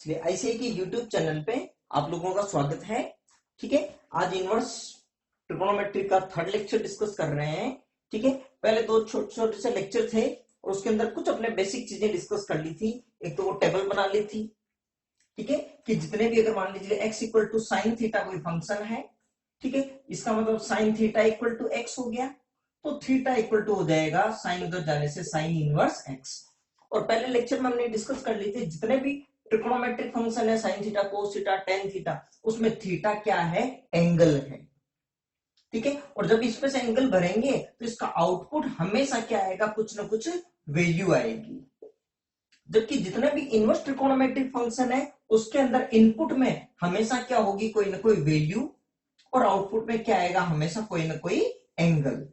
इसलिए आईसीआई के YouTube channel पे आप लोगों का स्वागत है। ठीक है, आज इनवर्स ट्रिगोनोमेट्री का थर्ड लेक्चर डिस्कस कर रहे हैं। ठीक है, पहले दो छोटे छोटे से लेक्चर थे और उसके अंदर कुछ अपने बेसिक चीजें डिस्कस कर ली थी। एक तो वो टेबल बना ली थी, ठीक है, कि जितने भी अगर मान लीजिए x equal to sine theta कोई फंक्शन है, ठीक है, इसका मतलब sine theta equal to x हो गया, तो थीटा इक्वल टू हो जाएगा साइन उधर जाने से साइन इनवर्स x। और पहले लेक्चर में हमने डिस्कस कर ली थी जितने भी ट्रिग्नोमेट्रिक फंक्शन है, sine theta, cos theta, tan theta, उसमें थीटा क्या है? एंगल है। ठीक है, और जब इसमें से एंगल भरेंगे तो इसका आउटपुट हमेशा क्या आएगा? कुछ ना कुछ वैल्यू आएगी। जबकि जितने भी इनवर्स ट्रिगोनोमेट्रिक फंक्शन है उसके अंदर इनपुट में हमेशा क्या होगी? कोई ना कोई वैल्यू, और आउटपुट में क्या आएगा? हमेशा कोई ना कोई एंगल।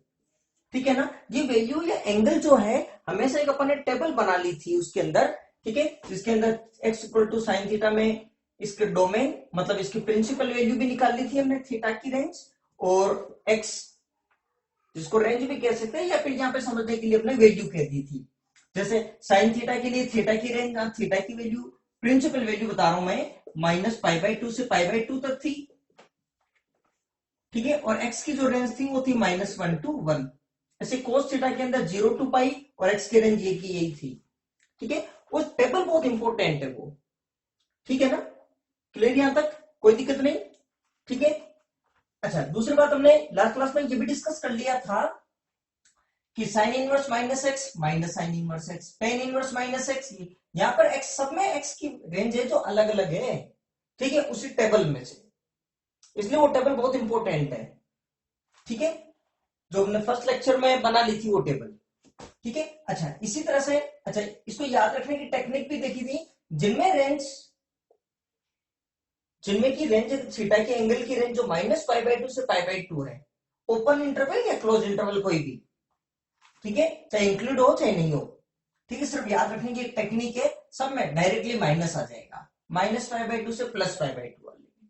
ठीक है ना, ये वैल्यू या एंगल जो है हमेशा एक अपन ने टेबल बना ली थी उसके अंदर। ठीक है, जिसके अंदर x equal to sine theta में इसके डोमेन मतलब इसकी प्रिंसिपल वैल्यू भी निकाल ली थी हमने, थीटा की रेंज, और x जिसको रेंज भी कह सकते हैं या फिर यहाँ पे समझने के लिए अपने वैल्यू कह दी थी। जैसे साइन थीटा के लिए थीटा की रेंज, थीटा की वैल्यू, प्रिंसिपल वैल्यू बता रहा हूं मैं, माइनस पाई बाई टू से पाई बाई टू तक थी। ठीक है, और x की जो रेंज थी वो थी माइनस वन टू वन। ऐसे कोस थीटा के अंदर 0 टू पाई और x की रेंज ये की यही थी। ठीक है, वो टेबल बहुत इंपॉर्टेंट है वो। ठीक है ना, क्लियर यहां तक? कोई दिक्कत नहीं। ठीक है, अच्छा, दूसरी बात हमने लास्ट क्लास में ये भी डिस्कस कर लिया था कि sine inverse minus x minus sign inverse x, tan inverse minus x, यहां पर x सब में x की रेंज है जो अलग अलग है। ठीक है, उसी टेबल में से, इसलिए वो टेबल बहुत इंपॉर्टेंट है। ठीक है, जो हमने फर्स्ट लेक्चर में बना ली थी वो टेबल। ठीक है, अच्छा, इसी तरह से, अच्छा, इसको याद रखने की टेक्निक भी देखी थी। जिनमें की रेंज थीटा के एंगल की रेंज जो माइनस पाई बाई टू से पाई बाई टू है, ओपन इंटरवल या क्लोज इंटरवल कोई भी, ठीक है, चाहे इंक्लूड हो चाहे नहीं हो। ठीक है, सिर्फ याद रखने की एक टेक्निक है, सब में डायरेक्टली माइनस आ जाएगा, माइनस पाई बाई टू से प्लस पाई बाई टू वाली।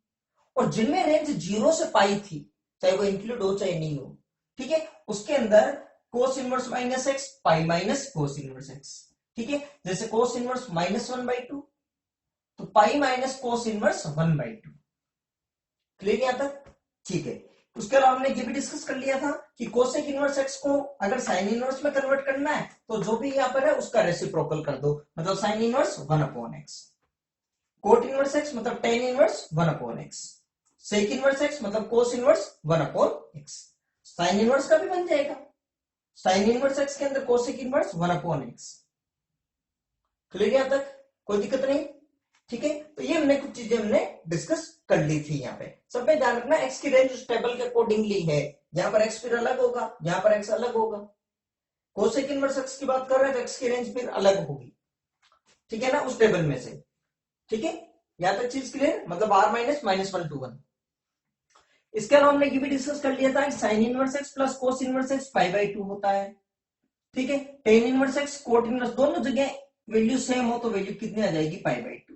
और जिनमें रेंज 0 से पाई थी, चाहे वो इंक्लूड हो चाहे नहीं हो, ठीक है, उसके अंदर cos inverse minus x, pi minus cos inverse x. ठीक है, जैसे cos inverse minus one by two, तो pi minus cos inverse one by two. Clear यहां तक? ठीक है, उसके अलावा हमने ये भी डिस्कस कर लिया था कि कोसेक इनवर्स एक्स को अगर साइन इनवर्स में कन्वर्ट करना है तो जो भी यहां पर है उसका रेसिप्रोकल कर दो, मतलब sine inverse one upon x, cot inverse x मतलब tan inverse one upon x, sec inverse x मतलब cos inverse one upon x. Sine inverse का भी बन जाएगा, साइन इनवर्स एक्स के अंदर cosec inverse one upon x. Clear यहां तक? कोई दिक्कत नहीं। ठीक है, तो ये हमने कुछ चीजें हमने डिस्कस कर ली थी। यहाँ पे सब में ध्यान रखना, एक्स की रेंज उस टेबल के अकॉर्डिंगली है। यहाँ पर एक्स फिर अलग होगा, यहाँ पर एक्स अलग होगा। कोसेक इनवर्स एक्स की बात कर रहे हैं तो एक्स की रेंज फिर अलग होगी। ठीक है ना, उस टेबल में से। ठीक है, यहां तक चीज क्लियर? मतलब R minus minus one to one. इसके अलावा हमने ये भी डिस्कस कर लिया था कि sine inverse x plus cos inverse x pi by two होता है। ठीक है, tan inverse x cot inverse दोनों जगह वैल्यू सेम हो तो वैल्यू कितनी आ जाएगी? Pi by two.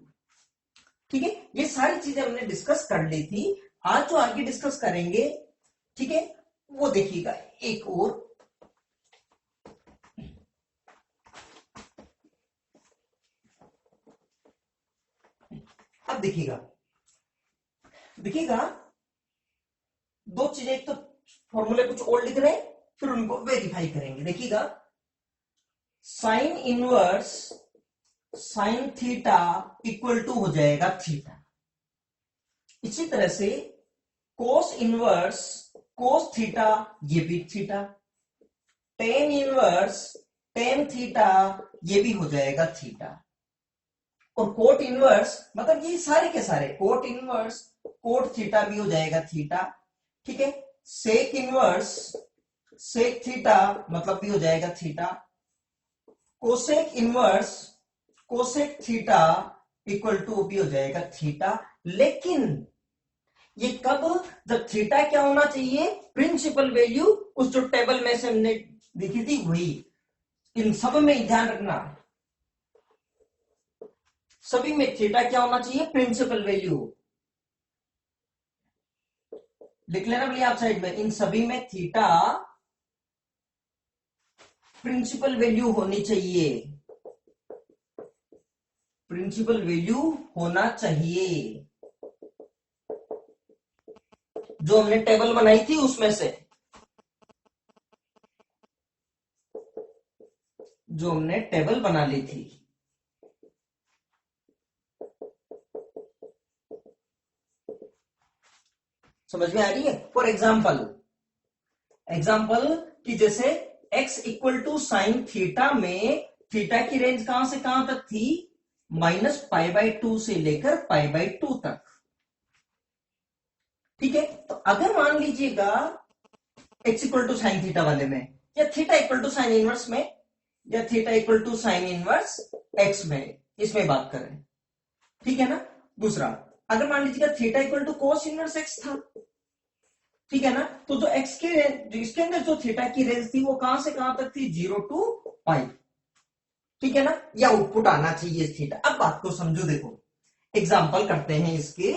ठीक है, ये सारी चीजें हमने डिस्कस कर ली थी। आज जो आगे डिस्कस करेंगे, ठीक है, वो देखिएगा एक और, अब देखिएगा देखिएगा दो चीजें, एक तो फॉर्मूले कुछ और लिख रहे हैं फिर उनको वेरीफाई करेंगे। देखिएगा, sine inverse sine theta equal to हो जाएगा थीटा। इसी तरह से कोस इनवर्स कोस थीटा, ये भी theta. Tan inverse tan theta, ये भी हो जाएगा थीटा। और कोट इनवर्स मतलब ये सारे के सारे, कोट इनवर्स कोट थीटा भी हो जाएगा थीटा। ठीक है, सेक इनवर्स सेक थीटा मतलब भी हो जाएगा theta. Cosec inverse cosec theta equal to भी हो जाएगा थीटा। लेकिन ये कब? जब थीटा क्या होना चाहिए? प्रिंसिपल वैल्यू उस जो टेबल में से हमने देखी थी वही। इन सब में ध्यान रखना, सभी में थीटा क्या होना चाहिए? Principal value. लिख लेना भैया आप साइड में, इन सभी में थीटा प्रिंसिपल वैल्यू होनी चाहिए। प्रिंसिपल वैल्यू होना चाहिए, जो हमने टेबल बनाई थी उसमें से, जो हमने टेबल बना ली थी। समझ में आ रही है? फॉर एग्जाम्पल कि जैसे x equal to sine theta में थीटा की रेंज कहां से कहां तक थी, -π/2 से लेकर π/2 तक। ठीक है, तो अगर मान लीजिएगा x equal to sine theta वाले में, या theta equal to sine inverse में, या theta equal to sine inverse x में, इसमें बात करें, ठीक है ना। दूसरा, अगर मान लीजिएगा theta equal to cos inverse x था, ठीक है ना, तो जो x के इसके अंदर जो थीटा की रेंज थी वो कहां से कहां तक थी, 0 to π, ठीक है ना, या आउटपुट आना चाहिए थीटा। अब बात को समझो, देखो एग्जांपल करते हैं इसके,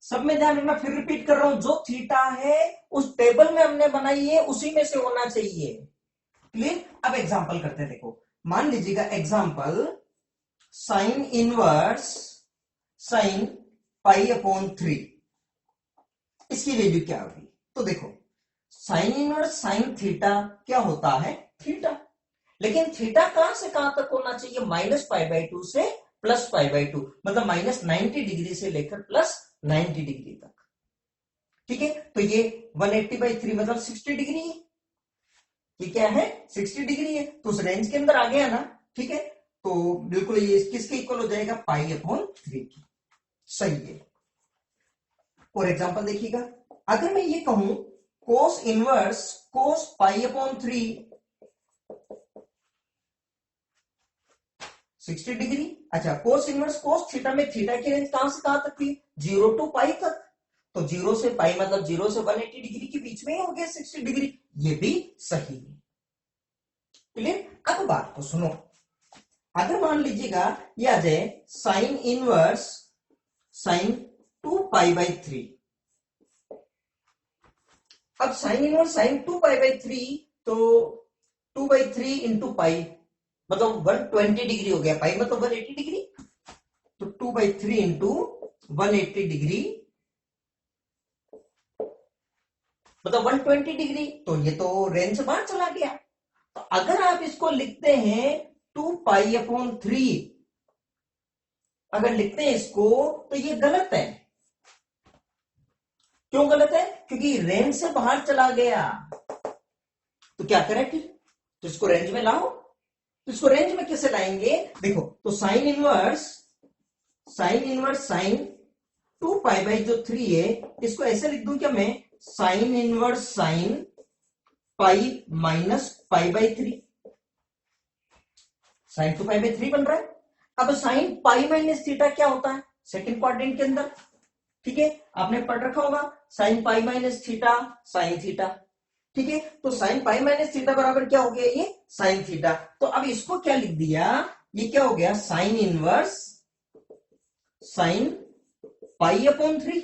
सब में ध्यान रखना, फिर रिपीट कर रहा हूं, जो थीटा है उस टेबल में हमने बनाई है उसी में से होना चाहिए। क्लियर? अब एग्जांपल करते हैं, देखो मान लीजिएगा एग्जांपल साइन इनवर्स साइन π/3, इसकी वैल्यू क्या होगी। तो देखो साइन इनवर्स साइन थीटा क्या होता है, थीटा, लेकिन थीटा कहां से कहां तक होना चाहिए, -π/2 से +π/2, मतलब -90 डिग्री से लेकर +90 डिग्री तक। ठीक है, तो ये 180/3 मतलब 60 डिग्री है, ये क्या है, 60 डिग्री है, तो उस रेंज के अंदर आ गया ना। ठीक है, तो बिल्कुल ये किसके इक्वल हो जाएगा, π/3 की। सही है। और एग्जांपल देखिएगा, अगर मैं ये कहूं कोस इनवर्स कोस π/3 60 डिग्री, अच्छा कोस इनवर्स कोस थीटा में थीटा की रेंज कहां से कहां तक थी, 0 to π तक, तो 0 से π मतलब 0 से 180 डिग्री के बीच में ही हो गया 60 डिग्री, ये भी सही है। क्लियर? अब बात को सुनो, अगर मान लीजिएगा ये आ जाए साइन इनवर्स साइन 2π/3, अब साइन इनवर्स साइन 2π/3, तो 2/3 इंटू पाई मतलब 120 डिग्री हो गया, पाई मतलब 180 डिग्री, तो 2/3 इंटू 180 डिग्री मतलब 120 डिग्री, तो ये तो रेंज से बाहर चला गया। तो अगर आप इसको लिखते हैं 2π/3, अगर लिखते हैं इसको तो ये गलत है। क्यों गलत है? क्योंकि रेंज से बाहर चला गया। तो क्या करें फिर, तो इसको रेंज में लाओ। तो इसको रेंज में कैसे लाएंगे, देखो, तो साइन इनवर्स साइन 2π/3 है, इसको ऐसे लिख दूं क्या मैं, sine inverse sine pi -π/3, sine 2π/3 बन रहा है। अब साइन पाई माइनस थीटा क्या होता है, सेकंड क्वाड्रेंट के अंदर, ठीक है, आपने पढ़ रखा होगा, sine pi minus theta sine theta. ठीक है, तो साइन पाई माइनस थीटा बराबर क्या हो गया, ये साइन थीटा। तो अब इसको क्या लिख दिया, ये क्या हो गया, साइन इनवर्स साइन π/3।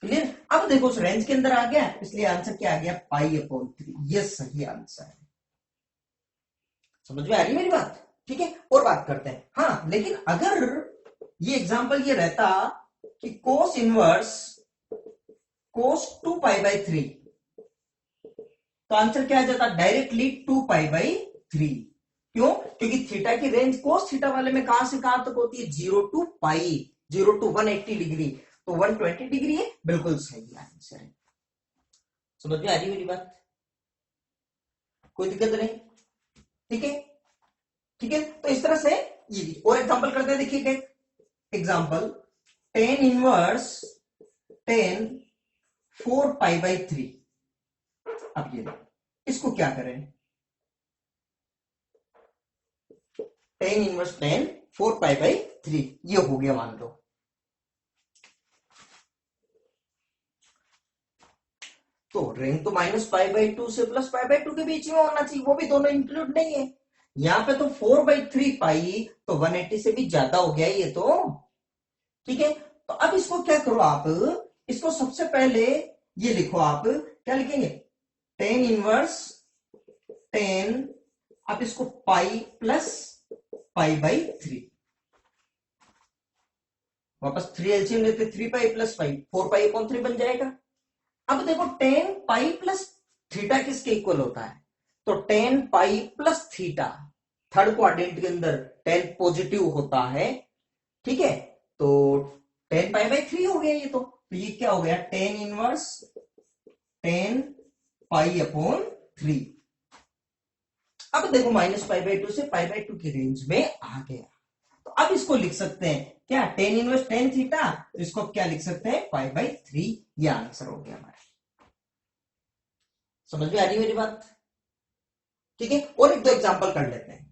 क्लियर? अब देखो उस रेंज के अंदर आ गया, इसलिए आंसर क्या आ गया, π/3, ये सही आंसर है। समझ में आ रही है मेरी बात? ठीक है, और बात करते हैं। हाँ, लेकिन अगर ये एग्जांपल ये रहता कि कोस इनवर्स कोस 2π/3, तो आंसर क्या आ जाता, डायरेक्टली 2π/3। क्यों? क्योंकि थीटा की रेंज कोस थीटा वाले में कहां से कहां तक होती है, 0 to π, 0 to 180 डिग्री, तो 120 डिग्री है, बिल्कुल सही आंसर है। समझ में आ रही मेरी बात? कोई दिक्कत नहीं? ठीक है, ठीक है, तो इस तरह से ये और एग्जांपल करते हैं। देखिए एग्जांपल tan इनवर्स tan 4π/3, अब ये इसको क्या करें, tan इनवर्स tan 4π/3, ये हो गया मान लो। तो रेंज तो -π/2 से +π/2 के बीच में होना चाहिए, वो भी दोनों इंक्लूड नहीं है। यहां पे तो 4/3 पाई, तो 180 से भी ज्यादा हो गया ये तो। ठीक है, तो अब इसको क्या करो आप, इसको सबसे पहले ये लिखो, आप क्या लिखेंगे, tan इनवर्स tan, आप इसको पाई प्लस पाई बाई 3। वापस 3 एलसीएम लेते, 3 pi plus pi, 4 pi upon 3 बन जाएगा। अब देखो tan पाई प्लस थीटा किसके इक्वल होता है, तो tan pi plus theta, third quadrant के अंदर tan पॉजिटिव होता है, ठीक है, तो tan पाई बाई 3 हो गया ये। तो ये क्या हो गया, tan inverse tan pi upon 3। अब देखो माइनस पाई बाई 2 से पाई बाई 2 की रेंज में आ गया, तो अब इसको लिख सकते हैं क्या, tan इनवर्स tan थीटा, तो इसको क्या लिख सकते हैं, पाई बाई 3। ये आंसर हो गया हमारा। समझ में आ रही मेरी बात, ठीक है। और एक दो एग्जांपल कर लेते हैं,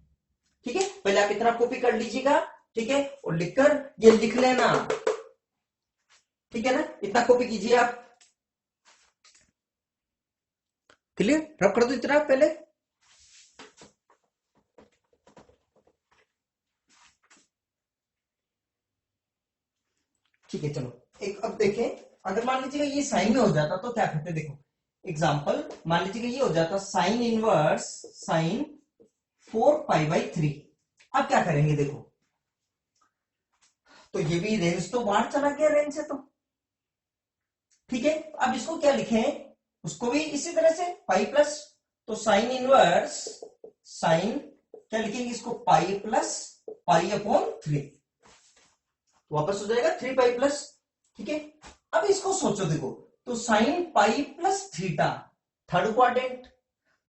ठीक है। पहले आप इतना कॉपी कर लीजिएगा, ठीक है, और लिखकर ये लिख लेना, ठीक है ना, इतना कॉपी कीजिए आप, क्लियर, रब कर दो इतना पहले। ठीक है, चलो एक अब देखें, अगर मान लीजिएगा ये साइन में हो जाता तो क्या करते, देखो एग्जाम्पल, मान लीजिएगा ये हो जाता sign inverse sign 4 pi by 3। अब क्या करेंगे, देखो तो ये भी रेंज तो बाहर चला गया रेंज से, तो ठीक है। अब इसको क्या लिखें, उसको भी इसी तरह से पाई प्लस, तो साइन इनवर्स साइन क्या लिखेंगे इसको, पाई प्लस पाई अपॉन 3, वापस हो जाएगा 3 पाई प्लस, ठीक है। अब इसको सोचो, देखो तो sine pi plus theta, third quadrant,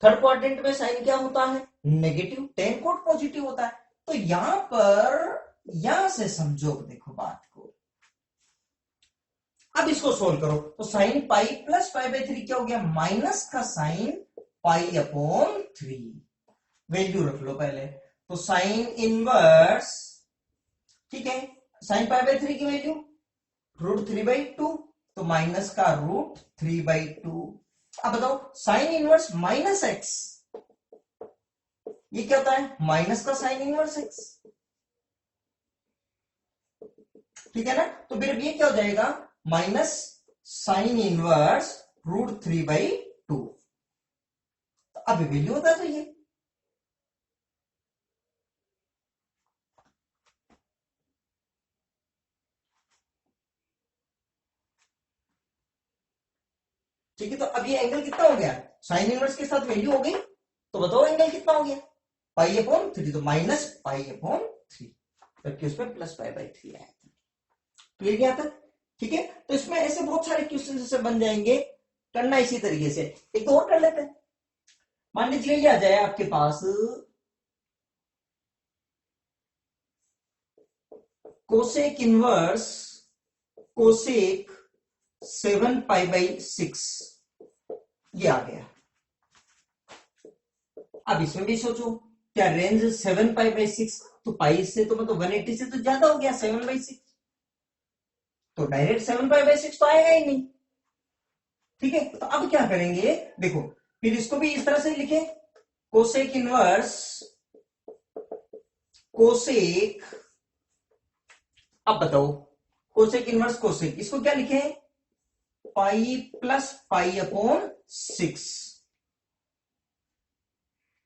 third quadrant में साइन क्या होता है, नेगेटिव, tan कोट पॉजिटिव होता है, तो यहां पर यहां से समझो, देखो बात को, अब इसको सोल्व करो, तो sine pi plus pi by 3 क्या हो गया, माइनस का साइन पाई अपॉन 3, वैल्यू रख लो पहले, तो साइन इनवर्स, ठीक है, साइन पाई बाई 3 की वैल्यू √3/2, तो माइनस का √3/2। अब बताओ साइन इनवर्स माइनस एक्स, ये क्या होता है, माइनस का साइन इनवर्स एक्स, ठीक है ना, तो फिर ये क्या हो जाएगा, माइनस साइन इनवर्स √3/2। अब वैल्यू होता है तो ये, ठीक है। तो अब ये एंगल कितना हो गया, साइन इनवर्स के साथ वैल्यू हो गई, तो बताओ एंगल कितना हो गया, पाई अपॉन 3, तो माइनस पाई अपॉन 3, जबकि उसमें प्लस पाई बाई 3 आया था। क्लियर किया था, ठीक है। तो इसमें ऐसे बहुत सारे क्वेश्चन जैसे बन जाएंगे, करना इसी तरीके से। एक तो और कर लेते हैं, मान लीजिए ये आ जाए आपके पास cosec inverse cosec 7 pi by 6, ये आ गया। अब इसमें भी सोचो, क्या रेंज 7 पाई बाई 6, तो पाई से तो मतलब 180 से तो ज्यादा हो गया 7/6, तो डायरेक्ट 7 पाई बाई 6 तो आएगा ही नहीं, ठीक है। तो अब क्या करेंगे, देखो फिर इसको भी इस तरह से लिखे, कोसेक इनवर्स कोसेक, अब बताओ कोसेक इनवर्स कोसेक, इसको क्या लिखे, पाई प्लस पाई अपॉन 6,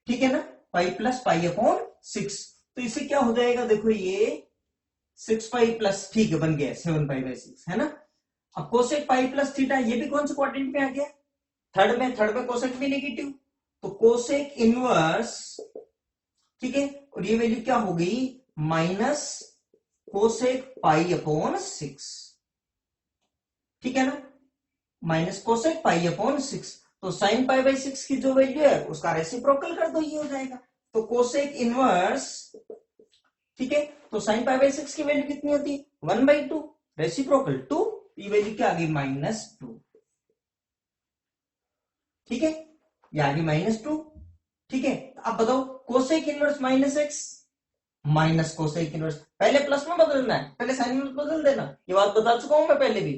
ठीक है ना, पाई प्लस पाई अपॉन 6, तो इसे क्या हो जाएगा, देखो ये 6 पाई प्लस, ठीक है बन गया 7 पाई बाई 6, है ना। अब कोसेक पाई प्लस थीटा, ये भी कौन से क्वाड्रेंट में आ गया, थर्ड में कोसेक भी नेगेटिव, तो कोसेक इनवर्स, ठीक है, और ये वैल्यू क्या हो गई, माइनस कोसेक पाई अपॉन 6, ठीक है ना, माइनस कोसेक पाई अपॉन 6, तो साइन पाई बाई 6 की जो वैल्यू है उसका रेसिप्रोकल कर दो, ये हो जाएगा, तो कोसेक इनवर्स, ठीक है, तो साइन पाई बाई 6 की वैल्यू कितनी होती है, 1/2, रेसिप्रोकल 2, ये वैल्यू क्या आ गई, -2, ठीक है, ये आ गई -2, ठीक है। अब बताओ cosec inverse -x minus cosec inverse, पहले प्लस में बदलना है, पहले साइन इनवर्स बदल देना, ये बात बता चुका हूं मैं पहले भी,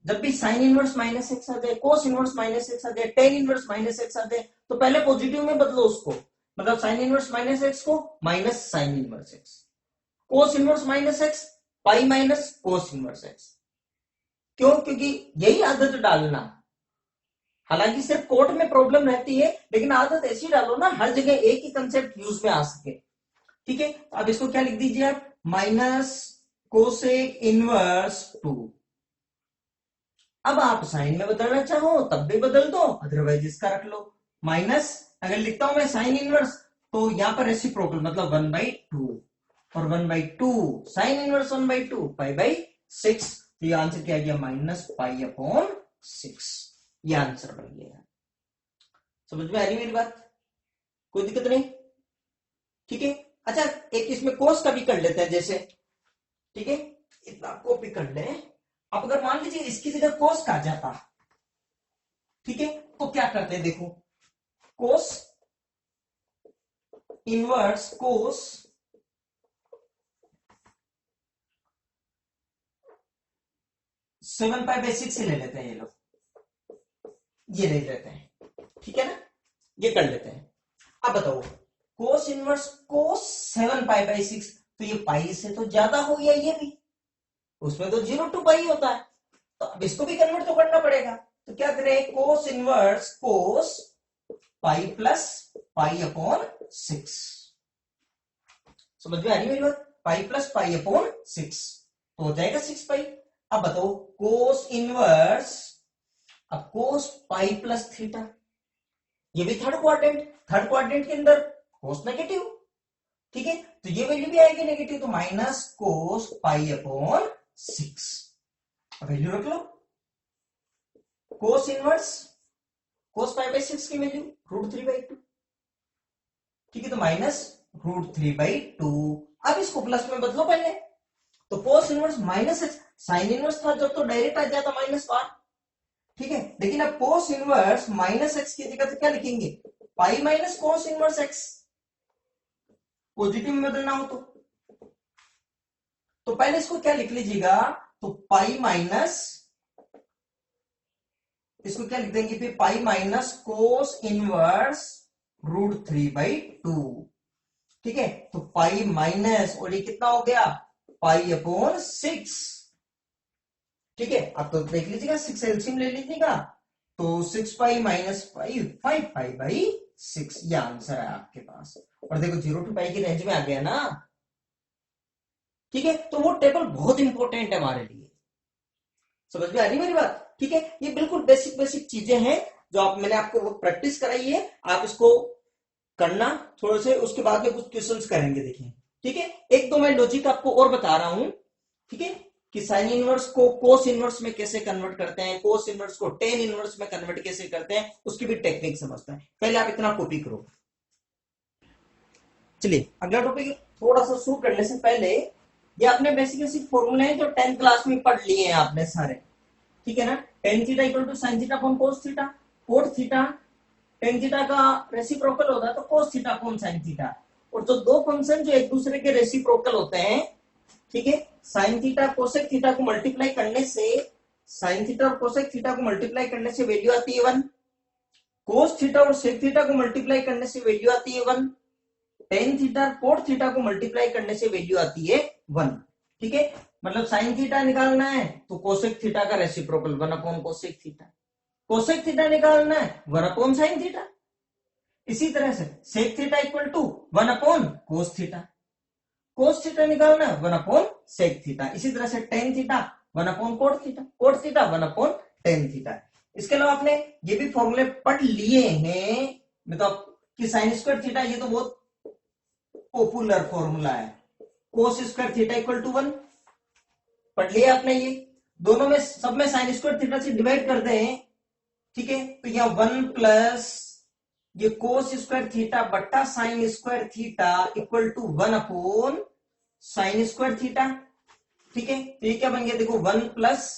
जब भी साइन इनवर्स -x आ जाए, कोस इनवर्स -x आ जाए, टेन इनवर्स -x आ जाए, तो पहले पॉजिटिव में बदलो उसको, मतलब साइन इनवर्स -x को माइनस साइन इनवर्स x, कोस इनवर्स -x पाई माइनस कोस इनवर्स x, क्यों, क्योंकि यही आदत डालना, हालांकि सिर्फ कोर्ट में प्रॉब्लम रहती है, लेकिन आदत ऐसी डालो ना हर जगह एक ही कंसेप्ट यूज में आ सके, ठीक है, तो अब इसको क्या लिख दीजिए आप, माइनस कोसेक इनवर्स 2। अब आप साइन में बदलना चाहो तब भी बदल दो, अदरवाइज इसका रख लो माइनस। अगर लिखता हूं मैं साइन इनवर्स तो यहां पर रेसिप्रोकल मतलब 1/2 और 1/2 साइन इनवर्स 1/2 π/6। तो ये आंसर क्या गया, -π/6। ये आंसर बन गया। समझ में आ रही मेरी बात, कोई दिक्कत नहीं, ठीक है। अच्छा एक इसमें कोस का भी कर लेते हैं जैसे, ठीक है, इतना कॉपी कर ले। अब अगर मान लीजिए इसकी जगह कोस का आ जाता, ठीक है, तो क्या करते हैं देखो, कोस इनवर्स कोस 7π/6 ले लेते हैं ये लोग, ये ले लेते हैं, ठीक है ना, ये कर लेते हैं। अब बताओ कोस इनवर्स कोस 7π/6, तो ये पाई से तो ज्यादा हो गया, ये भी उसमें तो 0 to पाई होता है, तो अब इसको भी कन्वर्ट तो करना पड़ेगा। तो क्या करें, कोस इनवर्स कोस पाई प्लस π/6। समझ में आ रही मेरी बात, पाई प्लस π/6 तो हो जाएगा 6π। अब बताओ कोस इनवर्स, अब कोस पाई प्लस थीटा, ये भी थर्ड क्वाड्रेंट के अंदर कोस नेगेटिव, ठीक है, तो ये वैल्यू भी आएगी नेगेटिव, तो माइनस कोस π/6 वैल्यू रख लो। कोस इनवर्स कोस π/6 की वैल्यू √3/2, ठीक है, तो माइनस √3/2। अब इसको प्लस में बदलो पहले, तो cos inverse minus x, sine inverse था जब तो डायरेक्ट आ जाता -1, ठीक है, लेकिन अब कोस इनवर्स माइनस एक्स की जगह तो क्या लिखेंगे, पाई minus cos inverse x, positive में बदलना हो तो पहले इसको क्या लिख लीजिएगा, तो पाई माइनस, इसको क्या लिख देंगे फिर, पाई माइनस कोस इनवर्स √3/2, ठीक है, तो पाई माइनस, और ये कितना हो गया, π/6, ठीक है। अब तो देख लीजिएगा 6 एलसीएम ले लीजिएगा, तो 6π माइनस 5π/6 ये आंसर है आपके पास। और देखो 0 to पाई की रेंज में आ गया ना, ठीक है, तो वो टेबल बहुत इंपॉर्टेंट है हमारे लिए। समझ में आ रही मेरी बात, ठीक है, ये बिल्कुल बेसिक चीजें हैं जो आप, मैंने आपको प्रैक्टिस कराई है, आप इसको करना थोड़े से, उसके बाद में कुछ क्वेश्चंस करेंगे, देखिए, ठीक है। एक दो मैं लॉजिक आपको और बता रहा हूं, ठीक है, कि साइन इनवर्स को कोस इनवर्स में कैसे कन्वर्ट करते हैं, कोस इनवर्स को टेन इनवर्स में कन्वर्ट कैसे करते हैं, उसकी भी टेक्निक समझते हैं। पहले आप इतना कॉपी करो। चलिए अगला टॉपिक थोड़ा सा शुरू करने से पहले, ये आपने बेसिक फॉर्मूले हैं जो 10th क्लास में पढ़ लिए हैं आपने सारे, ठीक है ना। Tan theta equal to sine theta upon cos theta, cot theta tan theta का रेसिप्रोकल होता है, तो cos theta upon sine theta. और जो दो फंक्शन जो एक दूसरे के रेसिप्रोकल होते हैं, ठीक है, साइन थीटा कोसेक थीटा को मल्टीप्लाई करने से, साइन थीटा और कोसेक थीटा को मल्टीप्लाई करने से वैल्यू आती है 1, कोस थीटा और सेक थीटा को मल्टीप्लाई करने से वैल्यू आती है 1, टेन थीटा कोट थीटा को मल्टीप्लाई करने से वैल्यू आती है 1, ठीक है। मतलब साइन थीटा निकालना है तो कोसेक थीटा का reciprocal 1 upon cosec theta, cosec theta निकालना है 1 अपॉन साइन थीटा। इसी तरह से sec theta equal to 1 upon cos theta, cos theta निकालना है 1 अपॉन सेक थीटा। इसी तरह से tan theta 1 upon cot theta, cot theta 1 upon tan theta. इसके अलावा आपने ये भी फॉर्मूले पढ़ लिए हैं, मतलब कि साइन स्क्वायर थीटा, ये तो बहुत पॉपुलर फॉर्मूला है, cos square theta equal to 1 पढ़ लिया आपने। ये दोनों में सब में साइन स्क्वायर थीटा से डिवाइड करते हैं, ठीक है, तो यहां 1 प्लस ये कोस स्क्वायर थीटा बट्टा sine square theta equal to 1 upon sine square theta, ठीक है। तो ये क्या बन गया, देखो 1 plus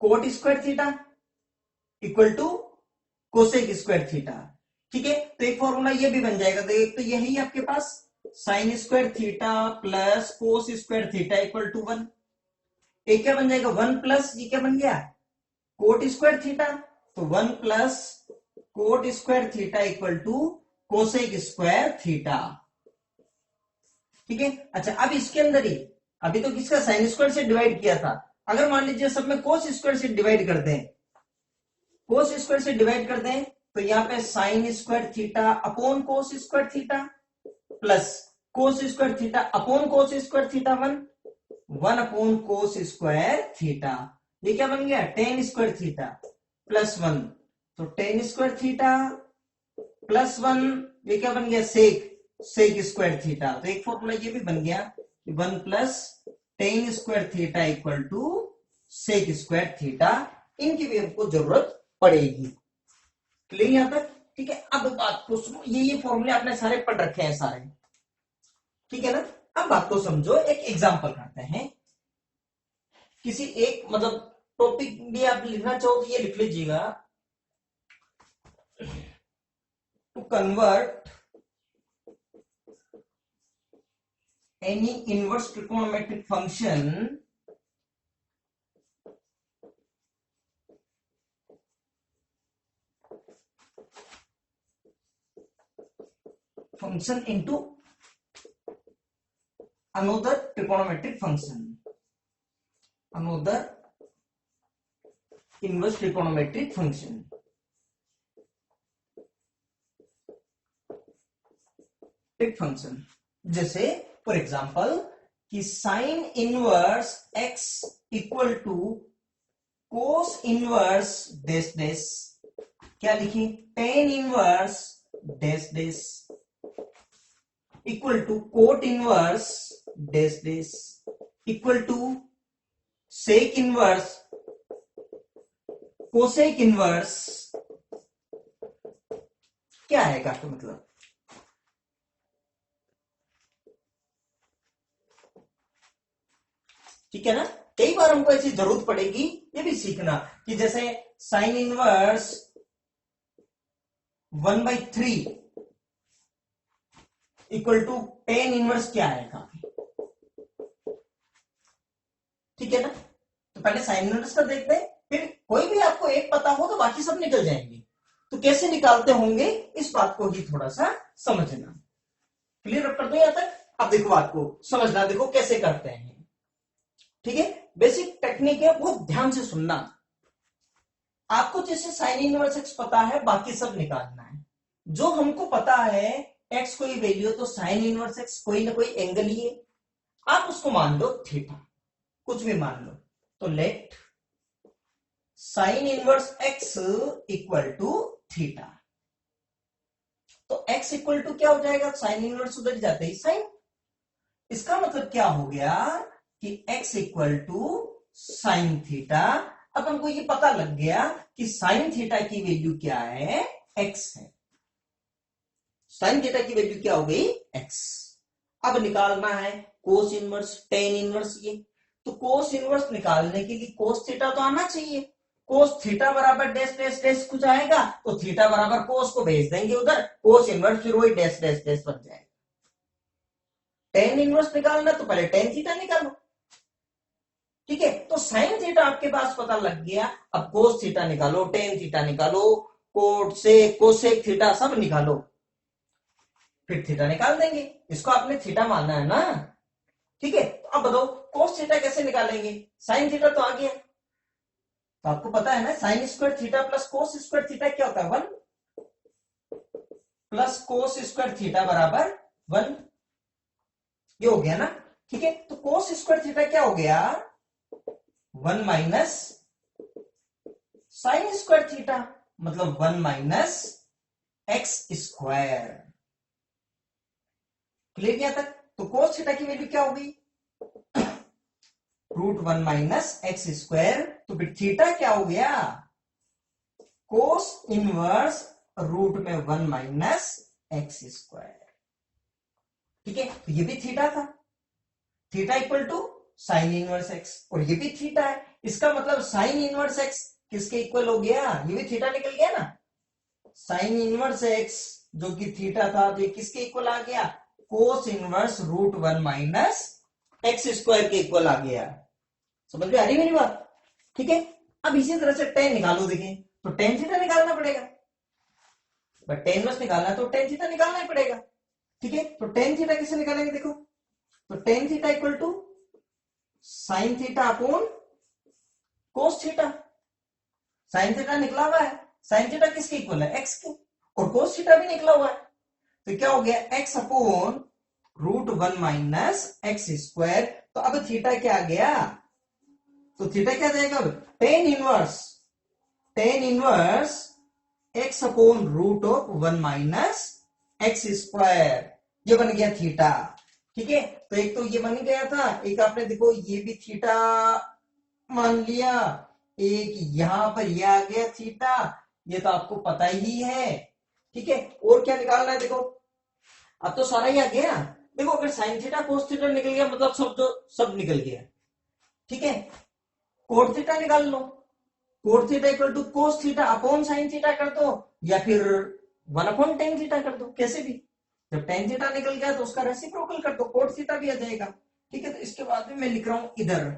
cot square theta equal to cosec square theta, ठीक है। तो एक फॉर्मूला ये भी बन जाएगा, तो यही आपके पास sine square theta plus cos square theta equal to 1। एक क्या बन जाएगा, 1 प्लस ये क्या बन गया, कोट स्क्वायर थीटा, तो 1 plus cot square theta equal to cosec square theta, ठीक है। अच्छा अब इसके अंदर ही, अभी तो किसका साइन स्क्वायर से डिवाइड किया था, अगर मान लीजिए सब में कोस स्क्वायर से डिवाइड कर दें, कोस स्क्वायर से डिवाइड कर दें, तो यहां पे साइन स्क्वायर थीटा अपॉन कोस square theta plus cos square theta upon कोस स्क्वायर थीटा 1 अपॉन कोस स्क्वायर थीटा, ये क्या बन गया टेन स्क्वायर थीटा प्लस 1, तो टेन स्क्वायर थीटा प्लस 1, ये क्या बन गया सेक स्क्वायर थीटा। तो एक फॉर्मूला ये भी बन गया कि 1 plus tan square theta equal to sec square theta. इनकी भी हमको जरूरत पड़ेगी। क्लियर यहां तक? ठीक है, अब बात को सुनो, ये फॉर्मूले आपने सारे पढ़ रखे हैं सारे, ठीक है ना। अब बात को समझो, एक एग्जांपल करते हैं। किसी एक मतलब टॉपिक भी आप लिखना चाहो तो ये लिख लीजिएगा, to convert any inverse trigonometric function into another trigonometric function, another inverse trigonometric function। Function जैसे फॉर एग्जांपल कि sine inverse x equal to cos inverse dash dash, क्या लिखी tan inverse dash dash equal to cot inverse dash dash equal to sec inverse cosec inverse. क्या है का मतलब? ठीक है ना, कई बार हमको ऐसी जरूरत पड़ेगी, ये भी सीखना कि जैसे sine inverse 1/3 equal to tan inverse क्या आएगा, ठीक है ना। तो पहले साइन इनवर्स का देखते हैं, फिर कोई भी आपको एक पता हो तो बाकी सब निकल जाएंगे। तो कैसे निकालते होंगे इस बात को ही थोड़ा सा समझना। क्लियर कर दो यहां तक? अब देखो बात को समझना, देखो कैसे करते हैं, ठीक है। बेसिक टेक्निक है, बहुत ध्यान से सुनना। आपको जैसे साइन इनवर्स एक्स पता है, बाकी सब निकालना है। जो हमको पता है एक्स कोई वैल्यू, तो साइन इनवर्स एक्स कोई ना कोई एंगल ही है, आप उसको मान लो थीटा, कुछ भी मान लो। तो let sine inverse x equal to theta, तो एक्स इक्वल टू क्या हो जाएगा, साइन इनवर्स उधर जाते ही साइन। इसका मतलब क्या हो गया कि x equal to sine theta. अब हमको ये पता लग गया कि साइन थीटा की वैल्यू क्या है, x है। साइन थीटा की वैल्यू क्या हो गई, x। अब निकालना है कोस इनवर्स टेन इनवर्स, ये तो कोस इनवर्स निकालने के लिए कोस थीटा तो आना चाहिए। कोस थीटा बराबर डैश डैश डैश कुछ आएगा, तो थीटा बराबर कोस को भेज देंगे उधर, कोस इनवर्स फिर वही डैश डैश डैश बन जाएगा। टेन इनवर्स निकालना तो पहले टेन थीटा निकालो, ठीक है। तो साइन थीटा आपके पास पता लग गया, अब कोस थीटा निकालो, टेन थीटा निकालो, कोट से कोसेक थीटा सब निकालो, फिर थीटा निकाल देंगे। इसको आपने थीटा मानना है ना, ठीक है। तो अब बताओ कोस थीटा कैसे निकालेंगे, साइन थीटा तो आ गया, तो आपको पता है ना sign square theta plus cos square theta क्या होता है, 1 प्लस कोस स्क्वायर थीटा बराबर 1, ये हो गया ना, ठीक है। तो कोस स्क्वायर थीटा क्या हो गया, 1 माइनस साइन स्क्वायर थीटा, मतलब 1 माइनस एक्स स्क्वायर। क्लियर किया तक? तो कोस थीटा की वैल्यू क्या होगी, √1 माइनस एक्स स्क्वायर। तो फिर थीटा क्या हो गया, कोस इनवर्स रूट में 1 माइनस एक्स स्क्वायर, ठीक है। तो ये भी थीटा था, theta equal to sine inverse x, और ये भी थीटा है। इसका मतलब साइन इनवर्स एक्स किसके इक्वल हो गया, ये भी थीटा निकल गया ना। साइन इनवर्स एक्स जो कि थीटा था, तो ये किसके इक्वल आ गया, कोस इनवर्स √1 माइनस एक्स स्क्वायर के इक्वल आ गया। समझ में आ रही मेरी बात, ठीक है। अब इसी तरह से टेन निकालो, देखें तो टेन थीटा निकालना पड़ेगा, बट टेन इनवर्स निकालना है तो टेन थीटा निकालना ही पड़ेगा, ठीक है। तो टेन थीटा कैसे निकालेंगे, देखो तो tan theta equal to sine theta upon cos theta. Sine theta निकला हुआ है, साइन थीटा किसके इक्वल है, एक्स के, और कोस थीटा भी निकला हुआ है, तो क्या हो गया x upon √1 minus x square. तो अब थीटा क्या आ गया, तो थीटा क्या जाएगा, ten inverse x upon √1 minus x square, ये बन गया थीटा। ठीक है, तो एक तो ये बन गया था, एक आपने देखो ये भी थीटा मान लिया, एक यहां पर ये आ गया थीटा, ये तो आपको पता ही है। ठीक है, और क्या निकालना है, देखो अब तो सारा ही आ गया। देखो अगर साइन थीटा कोस थीटा निकल गया मतलब सब निकल गया। ठीक है, कोट थीटा निकाल लो, cot theta equal to cos theta upon sine theta कर दो, या फिर 1/tan थीटा कर दो, कैसे भी। जब tan थीटा निकल गया तो उसका रेसिप्रोकल कर दो, कोट थीटा भी आ जाएगा। ठीक है, तो इसके बाद में मैं लिख रहा हूं इधर।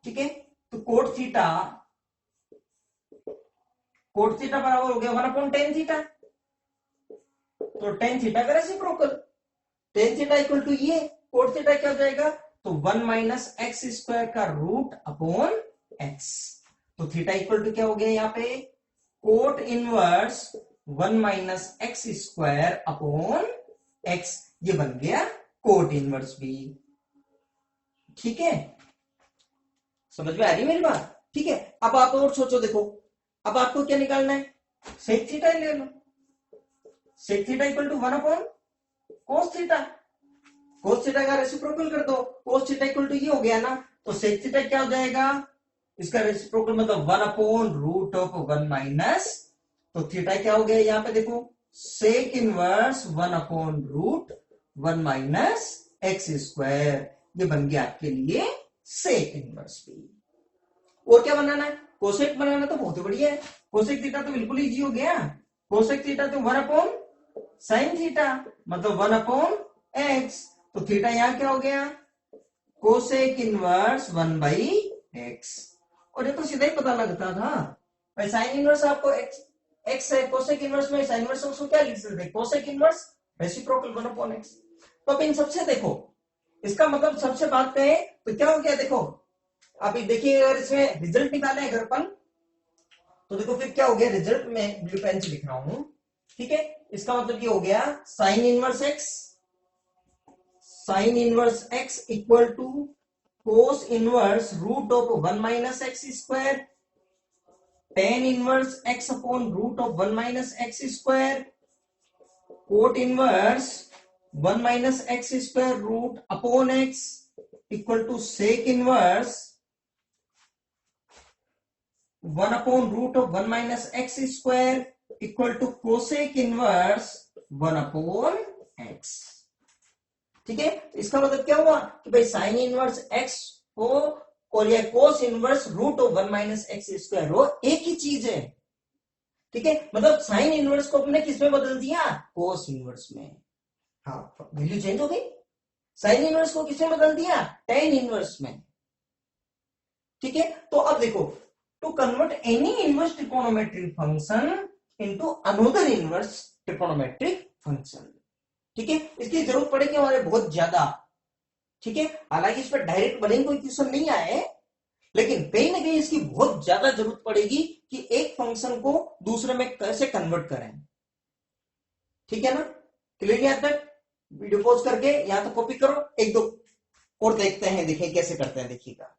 ठीक है, तो कोट थीटा बराबर हो गया 1/tan थीटा, तो tan थीटा का reciprocal, tan theta equal to ये कोट थीटा क्या हो जाएगा, तो 1 माइनस एक्स स्क्वायर का रूट अपॉन एक्स। तो थीटा इक्वल टू क्या हो गया यहाँ पे, cot inverse 1 minus x square upon x, ये बन गया कोट इनवर्स भी। ठीक है, समझ में आ रही है मेरी बात। ठीक है, अब आप और सोचो, देखो अब आपको क्या निकालना है, सेक थीटा ले लो, sec theta equal to 1 upon cos theta, cos theta का रेसिप्रोकल कर दो, कोस थीटा इक्वल टू ये हो गया ना, तो सेक थीटा क्या हो जाएगा, इसका रेसिप्रोकल मतलब 1/√1 माइनस, तो थीटा क्या हो गया यहाँ पे देखो, sec inverse 1/√1 minus x square, ये बन गया आपके लिए सेक इनवर्स भी। और क्या बनाना है, कोसेक बनाना, तो बहुत बढ़िया है, कोसेक थीटा तो बिल्कुल इजी हो गया, कोसेक थीटा तो 1/sin थीटा मतलब 1/x, तो थीटा यहां क्या हो गया, कोसेक इनवर्स 1/x। और ये तो सीधा ही पता लगता था, भाई साइन इनवर्स आपको x है, कोसेक इनवर्स में साइन इनवर्स उसको क्या लिख सकते हैं, कोसेक इनवर्स रेसिप्रोकल 1/x। तो अब इन सबसे देखो, इसका मतलब सबसे बात करें तो क्या हो गया, देखो अभी देखिए अगर इसमें रिजल्ट निकाले अगर अपन, तो देखो फिर क्या हो गया, रिजल्ट में ब्लू पेन से लिख रहा हूं। ठीक है, इसका मतलब ये हो गया sine inverse x equal to cos inverse √1 minus x square, tan inverse x upon √1 minus x square, cot inverse 1 minus x square root upon x equal to sec inverse 1/√1 minus x square equal to cosec inverse 1/x। ठीक है, तो इसका मतलब क्या हुआ कि भाई sign inverse x हो और या कोस इनवर्स √1 माइनस एक्स स्क्वायर हो, एक ही चीज है। ठीक है, मतलब साइन इनवर्स को अपने किस में बदल दिया, कोस इनवर्स में। हाँ, वैल्यू चेंज हो गई, साइन इनवर्स को किसमें बदल दिया, tan इनवर्स में। ठीक है, तो अब देखो, to convert any inverse trigonometric function into another inverse trigonometric function. ठीक है, इसकी जरूरत पड़ेगी हमारे बहुत ज्यादा। ठीक है, हालांकि इस पर डायरेक्ट बनेंगे कोई क्वेश्चन नहीं आए, लेकिन कहीं ना कहीं इसकी बहुत ज्यादा जरूरत पड़ेगी कि एक फंक्शन को दूसरे में कैसे कन्वर्ट करें। ठीक है ना, क्लियर यहां तक, वीडियो पॉज करके यहां तक कॉपी करो, एक दो और देखते हैं, देखें कैसे करते हैं, देखिएगा।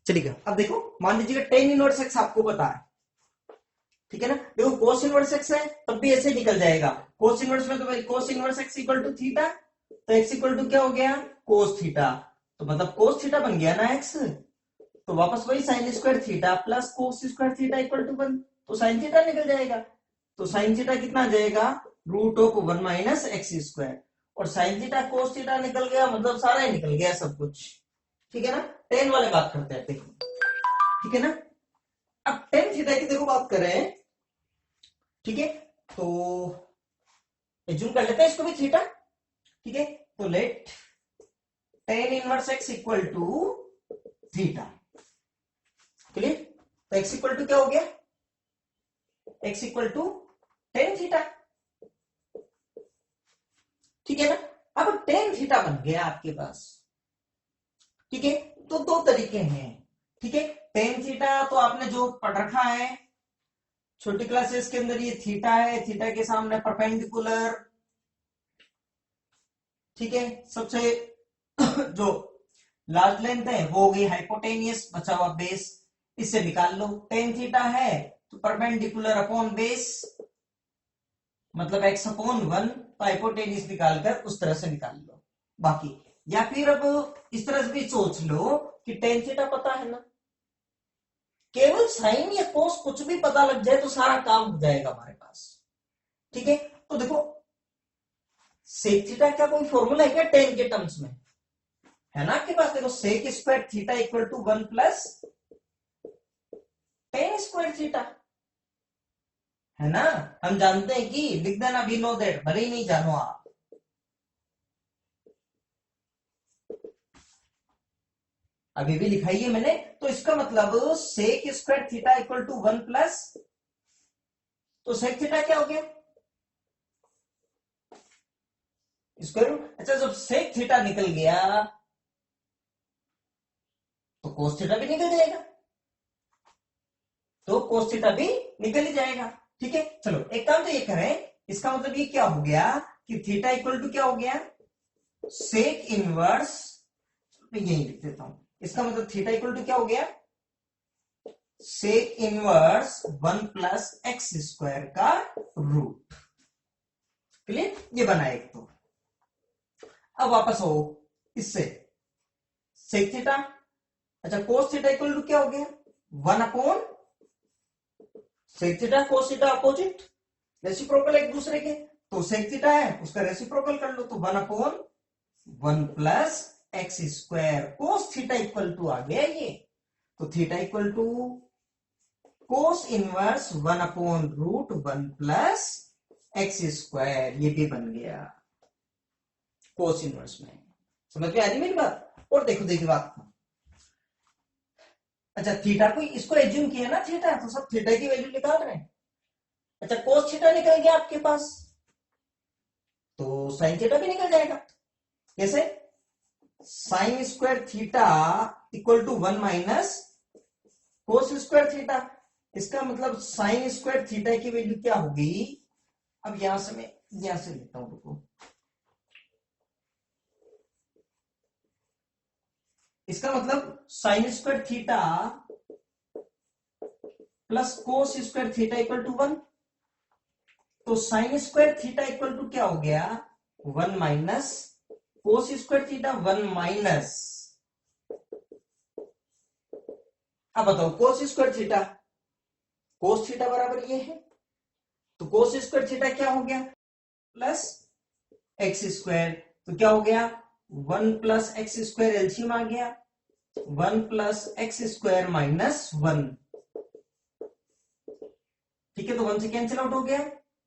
चलिएगा, अब देखो मान लीजिएगा tan इनवर्स x आपको पता है। ठीक है ना, देखो कोस इनवर्स x है तब भी ऐसे निकल जाएगा, कोस इनवर्स में तो भाई cos inverse x equal to theta, तो x इक्वल टू क्या हो गया, कोस थीटा, तो मतलब कोस थीटा बन गया ना x, तो वापस वही sine square theta plus cos square theta equal to 1, तो साइन थीटा निकल जाएगा, तो साइन थीटा कितना आ जाएगा, √1 माइनस एक्स स्क्वायर, और साइन थीटा कोस थीटा निकल गया, मतलब सारा ही निकल गया सब कुछ। ठीक है ना, tan वाले बात करते हैं, देखो ठीक है ना। अब tan थीटा की देखो बात करें, ठीक है, तो एज्यूम कर लेते हैं इसको भी थीटा। ठीक है, तो let tan inverse x equal to theta, clear. तो x इक्वल टू क्या हो गया, x equal to tan theta. ठीक है ना, अब tan थीटा बन गया आपके पास। ठीक है, तो दो तरीके हैं। ठीक है, tan थीटा तो आपने जो पढ़ रखा है छोटी क्लासेस के अंदर, ये थीटा है, थीटा के सामने परपेंडिकुलर ठीक है। सबसे जो लार्ज लेंथ है वो हो गई हाइपोटेनियस, बचा हुआ बेस, इससे निकाल लो। टेन थीटा है तो परपेंडिकुलर अपॉन बेस मतलब x अपॉन 1, तो हाइपोटेनियस निकालकर उस तरह से निकाल लो बाकी। या फिर अब इस तरह से भी सोच लो कि टेन थीटा पता है ना, केवल साइन या कोस कुछ भी पता लग जाए तो सारा काम हो जाएगा हमारे पास। ठीक है, तो देखो सेक थीटा का कोई फॉर्मूला है क्या टेन के टर्म्स में? है ना आपके पास, देखो sec square theta equal to 1 plus tan square theta, है ना। हम जानते हैं कि लिख देना वी नो दैट, भले ही नहीं जानो आप। अभी भी लिखाई है मैंने, तो इसका मतलब sec square theta equal to 1 plus, तो सेक थीटा क्या हो गया स्क्वायर रूट। अच्छा, जब सेक थीटा निकल गया तो कोस थीटा भी निकल जाएगा, तो कोस थीटा भी निकल ही जाएगा। ठीक है, चलो एक काम तो ये करें, इसका मतलब ये क्या हो गया कि थीटा इक्वल टू क्या हो गया सेक इनवर्स, मैं यही लिख देता हूं। इसका मतलब थीटा इक्वल टू क्या हो गया sec inverse 1 plus x square का रूट। क्लियर, ये बना एक तो। अब वापस हो इससे सेक थीटा, अच्छा कोस थीटा इक्वल टू क्या हो गया 1 upon sec theta cos theta opposite reciprocal एक दूसरे के, तो सेक थीटा है उसका रेसिप्रोकल कर लो, तो 1 upon 1 plus x square cos theta equal to आ गया ये, तो theta equal to cos inverse 1 upon root 1 plus x square, ये भी बन गया कोस इनवर्स में। समझ में आ रही मेरी बात? और देखो देखिए बात, अच्छा थीटा को इसको एज्यूम किया ना थीटा, तो सब थीटा की वैल्यू निकाल रहे हैं। अच्छा कोस थीटा निकल गया आपके पास, तो साइन थीटा भी निकल जाएगा। कैसे? Sine square theta equal to 1 minus cos square theta, इसका मतलब साइन स्क्वायर थीटा की वैल्यू क्या होगी, अब यहां से मैं यहां से लिखता हूं, रुको। इसका मतलब sine square theta plus cos square theta equal to 1, तो sine square theta equal to क्या हो गया 1 minus cos square theta 1 minus, अब बताओ cos square theta, cos theta बराबर ये है, तो कोस स्क्वायर थीटा क्या हो गया प्लस एक्स स्क्वायर, तो क्या हो गया 1 प्लस एक्स स्क्वायर एलसीएम आ गया 1 प्लस एक्स स्क्वायर माइनस 1, ठीक है, तो 1 से कैंसिल आउट हो गया,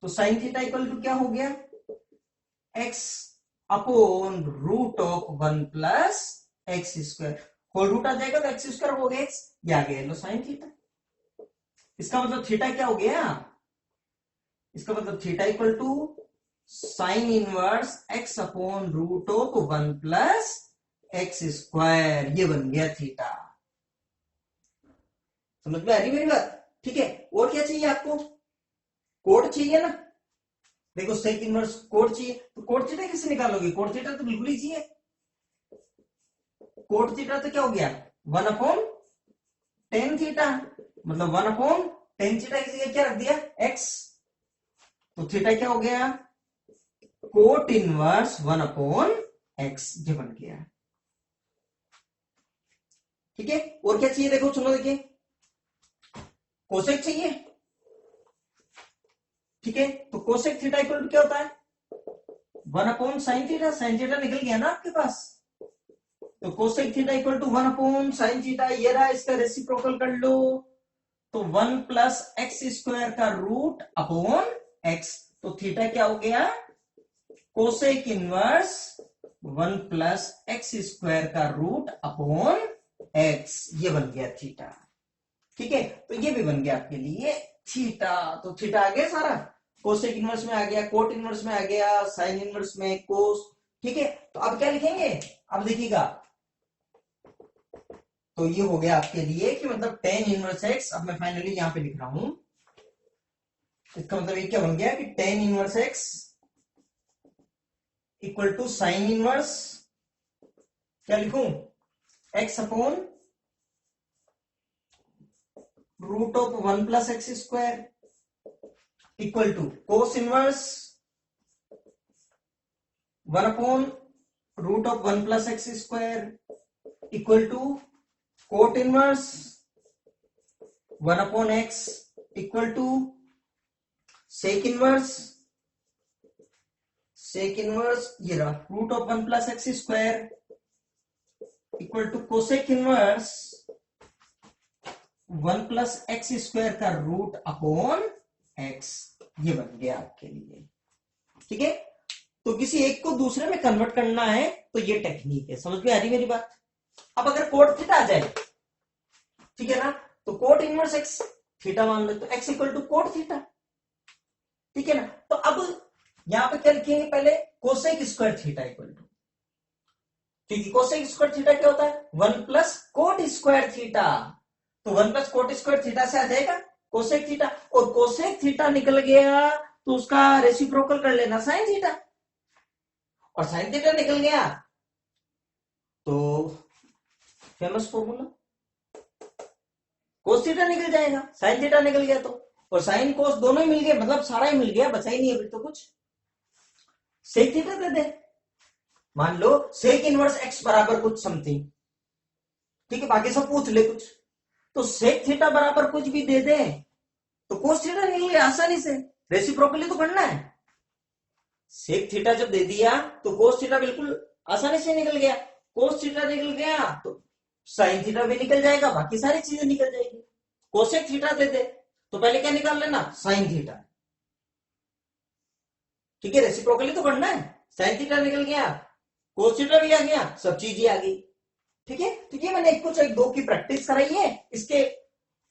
तो साइन थीटा इक्वल टू क्या हो गया x upon root of 1 plus x square, whole root आ जाएगा तो एक्स स्क्वायर हो गया एक्स, ये आ गया लो साइन थीटा। इसका मतलब थीटा क्या हो गया, इसका मतलब theta equal to sine inverse x upon root of 1 plus x square, ये बन गया थीटा। समझ में आ रही मेरी बात? ठीक है, और क्या चाहिए आपको, कोड चाहिए ना, देखो सेक इनवर्स कोड चाहिए, तो कोड थीटा कैसे निकालोगे, कोड थीटा तो बिल्कुल ही चाहिए, कोड थीटा तो क्या हो गया 1 अपॉन टेन थीटा, मतलब 1 अपॉन टेन थीटा की जगह क्या रख दिया एक्स, तो थीटा क्या हो गया कोट इनवर्स 1 अपॉन एक्स, ये बन गया। ठीक है, और क्या चाहिए देखो सुनो, देखिए कोसेक चाहिए, ठीक है, तो कोसेक थीटा इक्वल टू क्या होता है 1 upon sine theta, sine theta निकल गया ना आपके पास, तो cosec theta equal to 1 upon sine theta, ये रहा, इसका रेसिप्रोकल कर लो, तो 1 प्लस एक्स स्क्वायर का रूट अपॉन एक्स, तो थीटा क्या हो गया cosec inverse 1 plus x square का रूट अपॉन एक्स, ये बन गया थीटा। ठीक है, तो ये भी बन गया आपके लिए थीटा, तो थीटा आ गया सारा, कोसेक इनवर्स में आ गया, कोट इनवर्स में आ गया, साइन इनवर्स में कोस। ठीक है, तो अब क्या लिखेंगे, अब देखिएगा, तो ये हो गया आपके लिए कि मतलब टेन इनवर्स एक्स, अब मैं फाइनली यहां पे लिख रहा हूं, इसका मतलब ये क्या बन गया कि tan inverse x equal to sine inverse, क्या लिखूं, x upon root of 1 plus x square equal to cos inverse 1 upon root of 1 plus x square equal to cot inverse 1 upon x equal to sec inverse ये रहा root of 1 plus x square equal to cosec inverse 1 plus x square का root upon x, ये बन गया आपके लिए। ठीक है, तो किसी एक को दूसरे में कन्वर्ट करना है तो ये टेक्निक है, समझ में आ रही मेरी बात। अब अगर कोट थीटा आ जाए, ठीक है ना, तो कोट इनवर्स एक्स थीटा मान लो, तो x equal to cot theta, ठीक है ना। तो अब यहां पे क्या लिखेंगे, पहले cosec square theta equal to, क्योंकि कोसेक स्क्वायर थीटा क्या होता है, 1 प्लस कोट स्क्वायर थीटा, तो 1 प्लस कोट स्क्वायर थीटा से आ जाएगा कोसेक थीटा, और कोसेक थीटा निकल गया तो उसका रेसिप्रोकल कर लेना साइन थीटा, और साइन थीटा निकल गया तो फेमस फॉर्मूला कोस थीटा निकल जाएगा, साइन थीटा निकल गया तो, और साइन कोस दोनों ही मिल गए, मतलब सारा ही मिल गया, बचा ही नहीं अभी तो कुछ। सेक थीटा दे दे, मान लो सेक इनवर्स एक्स बराबर कुछ समथिंग, ठीक है, बाकी सब पूछ ले कुछ, तो सेक थीटा बराबर कुछ भी दे दे तो कोस थीटा निकल गया आसानी से, रेसिप्रोकली तो करना है। सेक थीटा जब दे दिया तो कोस थीटा बिल्कुल आसानी से निकल गया, कोस थीटा निकल गया तो साइन थीटा भी निकल जाएगा, बाकी सारी चीजें निकल जाएगी। कोसेक थीटा दे दे तो पहले क्या निकाल लेना, साइन थीटा, ठीक है, रेसिप्रोकली तो करना है, साइन थीटा निकल गया, कोस थीटा भी आ गया, सब चीजें आ गई, ठीक है। तो ये मैंने एक कुछ एक दो की प्रैक्टिस कराई है इसके,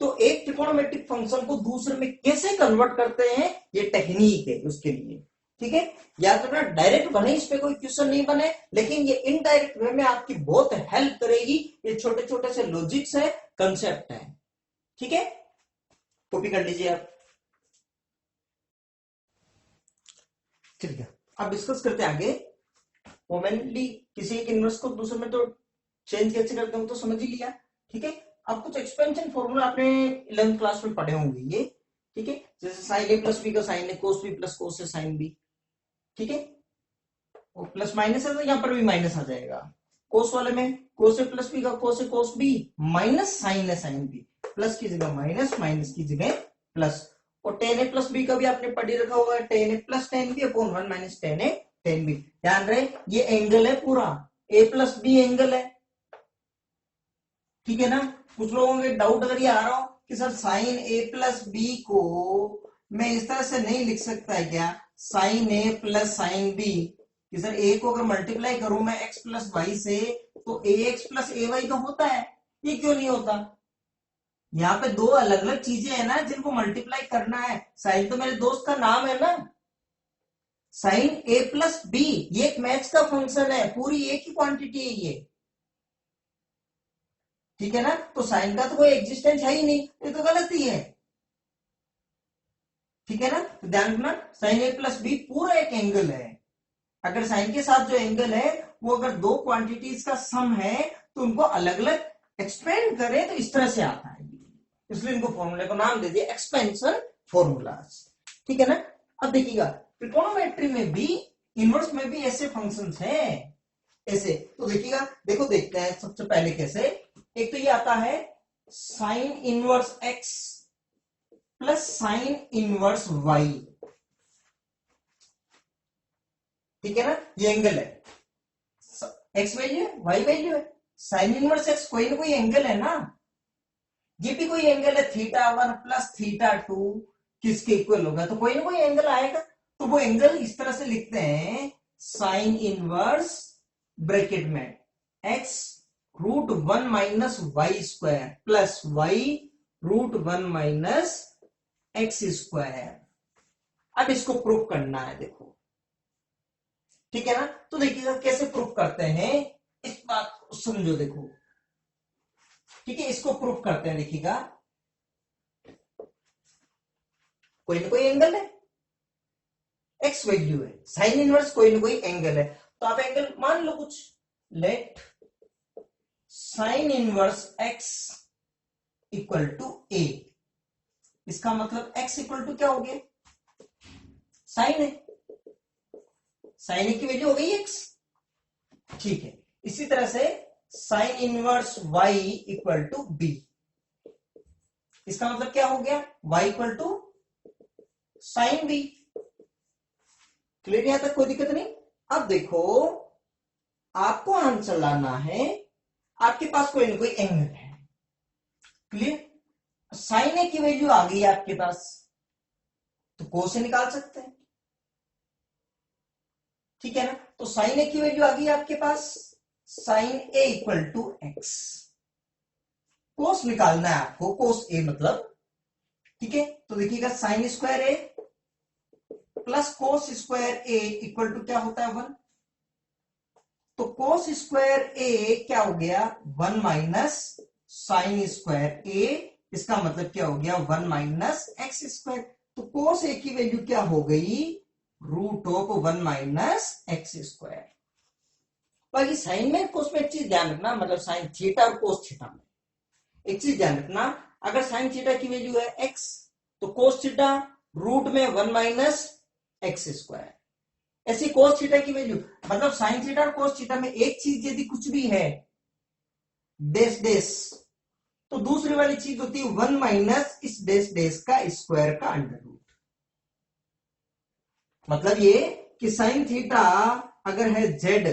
तो एक ट्रिगोनोमेट्रिक फंक्शन को दूसरे में कैसे कन्वर्ट करते हैं ये टेक्निक है उसके लिए, ठीक है। या तो ना डायरेक्ट बने, इस पे कोई क्वेश्चन नहीं बने, लेकिन ये इनडायरेक्ट वे में आपकी बहुत हेल्प करेगी, ये छोटे छोटे से लॉजिक्स है, कंसेप्ट है, ठीक है, कॉपी कर लीजिए आप। ठीक है, अब डिस्कस करते हैं आगे। कॉमनली किसी एक इनवर्स को दूसरे में तो चेंज कैसे करते हैं तो समझ ही लिया, ठीक है। अब कुछ एक्सपेंशन फॉर्मूला आपने 11th क्लास में पढ़े होंगे ये, ठीक है, जैसे साइन ए प्लस बी का sign a, cos b plus cos a sine b, ठीक है, और प्लस माइनस है तो यहाँ पर भी माइनस आ जाएगा, कोस वाले में कोस ए प्लस बी का कोस ए कोस बी माइनस साइन ए साइन बी, प्लस की जगह माइनस, माइनस की जगह प्लस, और टेन ए प्लस बी का भी आपने पढ़ी रखा होगा, टेन ए plus tan B upon 1 minus tan ए टेन बी। ध्यान रहे ये एंगल है पूरा, ए प्लस बी एंगल है, ठीक है ना। कुछ लोगों के डाउट अगर ये आ रहा हो कि sir sign a plus B को मैं इस तरह से नहीं लिख सकता है क्या, sign a plus sine B, कि सर ए को अगर मल्टीप्लाई करूं मैं एक्स प्लस वाई से तो ए एक्स प्लस ए वाई तो होता है, ये क्यों नहीं होता। यहाँ पे दो अलग अलग चीजें है ना जिनको मल्टीप्लाई करना है, साइन तो मेरे दोस्त का नाम है ना, साइन ए प्लस बी ये एक मैच का फंक्शन है, पूरी एक ही क्वांटिटी है ये, ठीक है ना। तो साइन का तो कोई एग्जिस्टेंस है ही नहीं, ये तो गलत ही है, ठीक है ना। तो ध्यान रखना साइन ए प्लस बी पूरा एक एंगल है, अगर साइन के साथ जो एंगल है वो अगर दो क्वांटिटीज का सम है तो उनको अलग अलग एक्सपेंड करें तो इस तरह से आता है, इसलिए इनको फॉर्मूले को नाम दे दिया एक्सपेंशन फॉर्मूलाज, ठीक है ना। अब देखिएगा ट्रिगोनोमेट्री में भी इनवर्स में भी ऐसे फंक्शंस हैं ऐसे, तो देखिएगा, देखो देखते हैं सबसे पहले कैसे। एक तो ये आता है sine inverse x plus sine inverse y, ठीक है ना, ये एंगल है, एक्स वैल्यू है वाई वैल्यू है, साइन इनवर्स एक्स कोई ना कोई एंगल है ना, ये भी कोई एंगल है, theta one plus theta two किसके इक्वल होगा, तो कोई ना कोई एंगल आएगा, तो वो एंगल इस तरह से लिखते हैं साइन इनवर्स ब्रैकेट में x root 1 minus y square plus y root 1 minus x square. अब इसको प्रूफ करना है, देखो, ठीक है ना। तो देखिएगा कैसे प्रूफ करते हैं, इस बात को समझो, देखो, ठीक है, इसको प्रूफ करते हैं, देखिएगा कोई ना कोई एंगल है, एक्स वैल्यू है, साइन इनवर्स कोई ना कोई एंगल है, तो आप एंगल मान लो कुछ, let sine inverse x equal to a. इसका मतलब एक्स इक्वल टू क्या हो गया, साइन है, साइन ए की वैल्यू हो गई एक्स, ठीक है। इसी तरह से sine inverse y equal to b, इसका मतलब क्या हो गया, y equal to sine b. Clear, यहां तक कोई दिक्कत नहीं। अब देखो, आपको आंसर लाना है, आपके पास कोई ना कोई एंगल है, क्लियर, साइन ए की वैल्यू आ गई आपके पास, तो कोस से निकाल सकते हैं, ठीक है ना। तो साइन ए की वैल्यू आ गई आपके पास, sine a equal to x, cos निकालना है आपको, कोस ए मतलब, ठीक है। तो देखिएगा sine square a plus cos square a equal to क्या होता है, 1। तो कोस स्क्वायर ए क्या हो गया, 1 माइनस साइन स्क्वायर ए, इसका मतलब क्या हो गया, 1 माइनस एक्स स्क्वायर। तो कोस ए की वैल्यू क्या हो गई, root of 1 minus x square. बाकी साइन में कोस में एक चीज ध्यान रखना, मतलब साइन थीटा और कोस थीटा में एक चीज ध्यान रखना, अगर साइन थीटा की वैल्यू है एक्स, तो कोस थीटा रूट में 1 माइनस एक्स स्क्वायर। ऐसी कोस थीटा की वैल्यू, मतलब साइन थीटा और कोस थीटा में एक चीज यदि कुछ भी है डेस डेस, तो दूसरी वाली चीज होती है 1 माइनस इस डेस डेस का स्क्वायर का अंडर रूट। मतलब ये कि साइन थीटा अगर है जेड,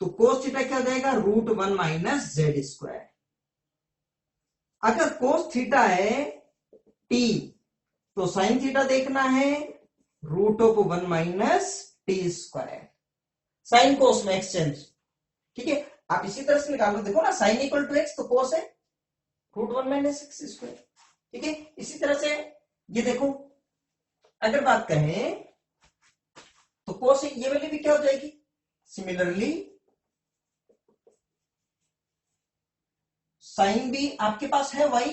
तो कोस थीटा क्या हो जाएगा, रूट 1 माइनस जेड स्क्वायर। अगर कोस थीटा है टी, तो साइन थीटा देखना है root of 1 minus t square, sine cos में एक्सचेंज, ठीक है। आप इसी तरह से निकालो, देखो ना, साइन इक्वल टू एक्स, तो कोस है रूट 1 माइनस एक्स स्क्वायर, ठीक है। इसी तरह से ये देखो, अगर बात करें तो कोस ये वाली भी क्या हो जाएगी, सिमिलरली साइन भी आपके पास है y,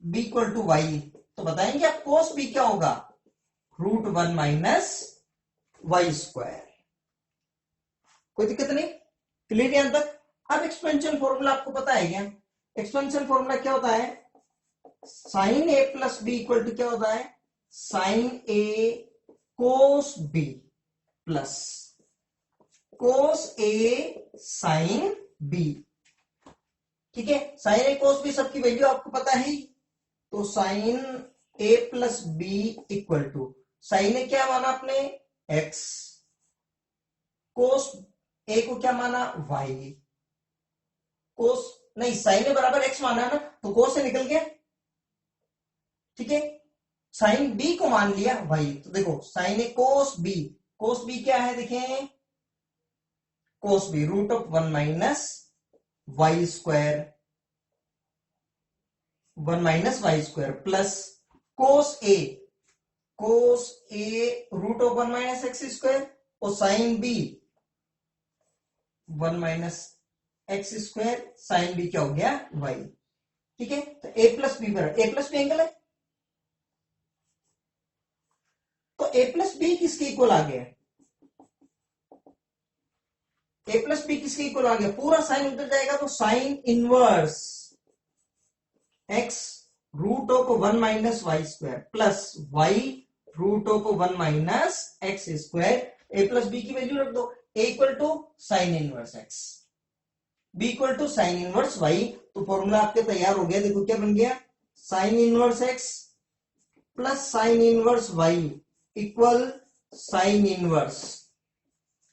b equal to y, तो बताएंगे आप कोस b क्या होगा, रूट 1 माइनस वाई स्क्वायर। कोई दिक्कत नहीं, क्लियर यहां तक। अब एक्सपेंशन फॉर्मूला आपको पता है क्या, एक्सपेंशन फॉर्मूला क्या होता है, sine a plus B equal to क्या होता है, sine a cos b plus cos a sine b, ठीक है। साइन ए कोस बी सबकी वैल्यू आपको पता है, तो sine a plus B equal to, sine a क्या माना आपने, एक्स, कोस ए को क्या माना, वाई, कोस नहीं, साइन ए बराबर एक्स माना है ना, तो कोस से निकल गया, ठीक है। साइन बी को मान लिया वाई, तो देखो साइन ए कोस बी क्या है, देखें, cos b root of 1 minus y square, 1 minus y square plus cos a root of 1 minus x square, और sine b 1 minus x square, sine b क्या हो गया, वाई, ठीक है। तो ए प्लस बी बराबर, ए प्लस बी एंगल है, तो ए प्लस बी किसके इक्वल आ गया, ए प्लस बी किसके इक्वल आ गया, पूरा साइन उधर जाएगा, तो sine inverse x root of 1 minus y square plus y root of 1 minus x square, a plus b की वैल्यू रख दो, a equal to sine inverse x, b equal to sine inverse y, तो formula आपके तैयार हो गया, देखो क्या बन गया, sine inverse x plus sine inverse y equal sine inverse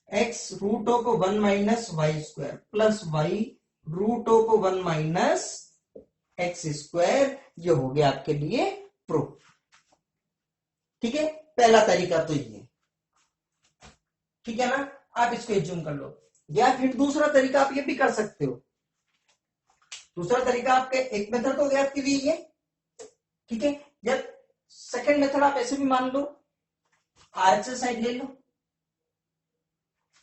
x root of 1 minus y square plus y root of 1 minus x square. ये हो गया आपके लिए प्रूफ, ठीक है। पहला तरीका तो ये, ठीक है ना, आप इसको एज्यूम कर लो, या फिर दूसरा तरीका आप ये भी कर सकते हो। दूसरा तरीका आपके, एक मेथड हो गया आपके लिए ये, ठीक है, या सेकंड मेथड आप ऐसे भी मान लो, आरएचएस साइड ले लो,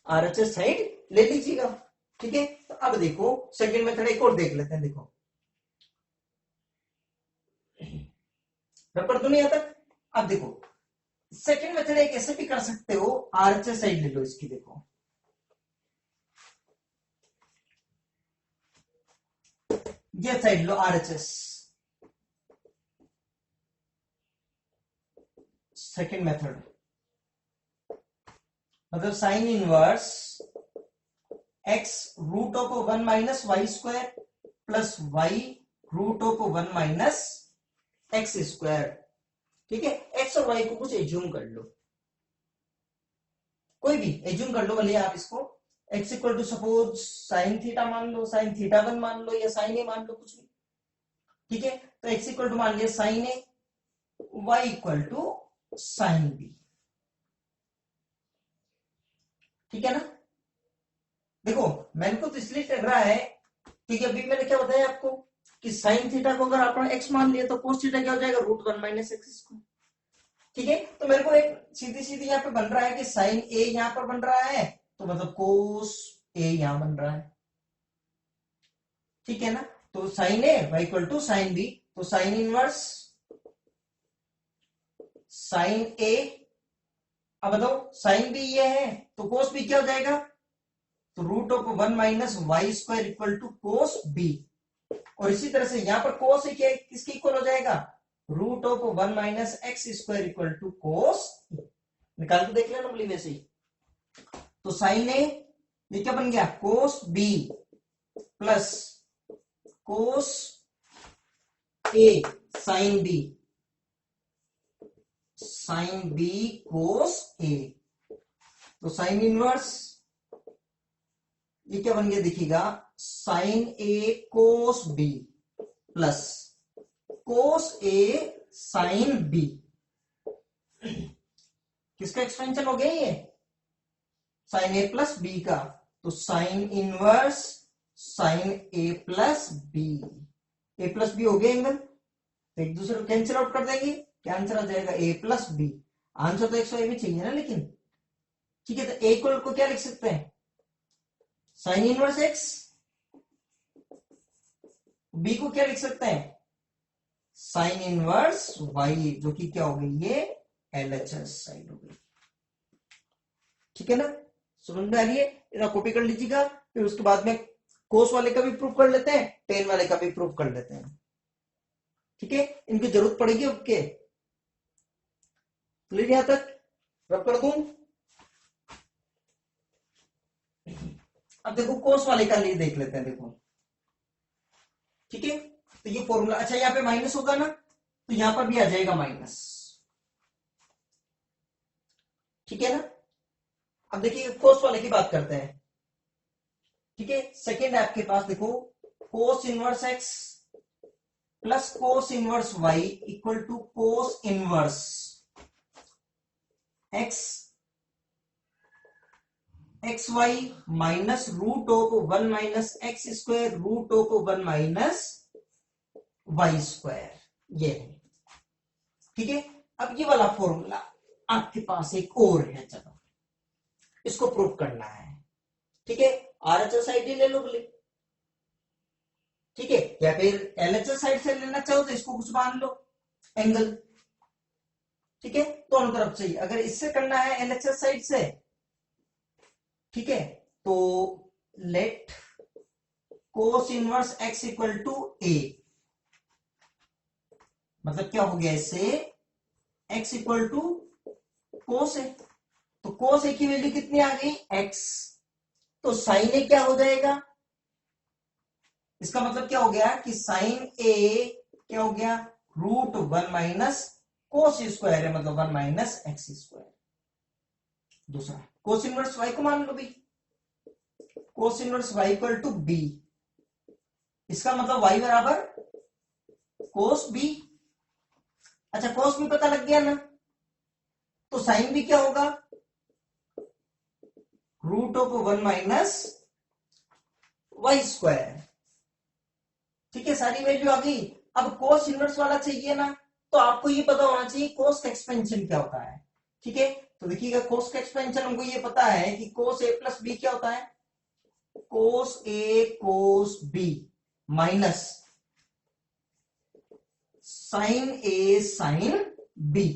आरएचएस साइड ले लीजिएगा, ठीक है। तो अब देखो सेकंड मेथड एक और देख लेते हैं, देखो रबर तो नहीं आता। अब देखो सेकंड मेथड एक ऐसे भी कर सकते हो, आरएचएस साइड ले लो इसकी, देखो ये साइड लो आरएचएस, सेकंड मेथड, मतलब sine inverse x root of 1 minus y square plus y root of 1 minus x square. ठीक है, एक्स और वाई को कुछ एज्यूम कर लो, कोई भी एज्यूम कर लो, भले आप इसको x equal to suppose sine theta मान लो, साइन थीटा 1 मान लो, या साइन ए मान लो, कुछ भी। ठीक है, तो एक्स इक्वल टू मान लिया sine a, y equal to sine b. ठीक है ना, देखो मैंने को तो इसलिए कर रहा है क्योंकि अभी मैंने क्या बताया आपको कि साइन थीटा को अगर आपने एक्स मान लिया तो कोस थीटा क्या हो जाएगा, रूट 1 माइनस एक्स स्क्वायर। ठीक है, तो मेरे को एक सीधी सीधी यहाँ पे बन रहा है कि साइन ए यहाँ पर बन रहा है, तो मतलब कोस ए यहां बन रहा है। ठीक है ना, तो sine a y equal to sine b, तो साइन इनवर्स साइन ए, अब बताओ साइन बी ये है तो कोस बी क्या हो जाएगा, तो root of 1 minus y square equal to cos b. और इसी तरह से यहां पर कोस क्या किसके इक्वल हो जाएगा, root of 1 minus x square equal to cos, निकाल के देख लेना बोली वैसे ही। तो साइन ए ये क्या बन गया, कोस b plus cos a sine B, sine B cos a, तो साइन इनवर्स ये क्या बन गया देखिएगा, sign a cos b plus cos a sine B, किसका एक्सपेंशन हो गया ये, साइन ए प्लस बी का, तो sine inverse sine a plus B, A plus B हो गया एंगल, तो एक दूसरे को कैंसिल आउट कर देंगे, क्या आंसर आ जाएगा, ए प्लस बी। आंसर तो 100 भी चाहिए ना लेकिन। ठीक है, तो ए को क्या लिख सकते हैं, साइन इनवर्स एक्स, बी को क्या लिख सकते हैं, साइन इनवर्स वाई, जो कि क्या हो गई ये एलएचएस साइड हो गई। ठीक है ना, समझ में आ रही है, इतना कॉपी कर लीजिएगा, फिर उसके बाद में कोस वाले का भी प्रूफ कर लेते हैं, टेन वाले का भी प्रूफ कर लेते हैं। ठीक है, इनकी जरूरत पड़ेगी ओके, क्लियर यहां तक, रब कर दूं। अब देखो कोस वाले का लिए देख लेते हैं, देखो ठीक है, तो ये फॉर्मूला, अच्छा यहाँ पे माइनस होगा ना, तो यहां पर भी आ जाएगा माइनस। ठीक है ना, अब देखिए कोस वाले की बात करते हैं। ठीक है, सेकेंड है आपके पास, देखो cos inverse x plus cos inverse y equal to cos inverse x x y minus root of 1 minus x square root of 1 minus y square, ये है। ठीक है, अब ये वाला फॉर्मूला आपके पास एक और है, चलो इसको प्रूव करना है। ठीक है, आरएचएस साइड ही ले लो बोले, ठीक है, या फिर एलएचएस साइड से लेना चाहो तो इसको कुछ मान लो एंगल। ठीक है, दोनों तरफ से ही, अगर इससे करना है एलएचएस साइड से, ठीक है, तो let cos inverse x equal to a, मतलब क्या हो गया इससे, x equal to cos a, तो कोस ए की वैल्यू कितनी आ गई, एक्स, तो साइन ए क्या हो जाएगा, इसका मतलब क्या हो गया कि साइन ए क्या हो गया, रूट 1 माइनस कोस स्क्वायर है, मतलब 1 माइनस एक्स स्क्वायर। दूसरा कोस इनवर्स वाई को मान लो भी, cos inverse y equal to b, इसका मतलब वाई बराबर कोस बी। अच्छा कोस बी पता लग गया ना, तो साइन बी क्या होगा, root of 1 minus y square. ठीक है, सारी वैल्यू आ गई। अब कोस इनवर्स वाला चाहिए ना, तो आपको ये पता होना चाहिए कोस का एक्सपेंशन क्या होता है। ठीक है, तो देखिएगा कोस का एक्सपेंशन हमको ये पता है कि कोस ए प्लस बी क्या होता है, कोस ए कोस बी माइनस साइन ए साइन बी।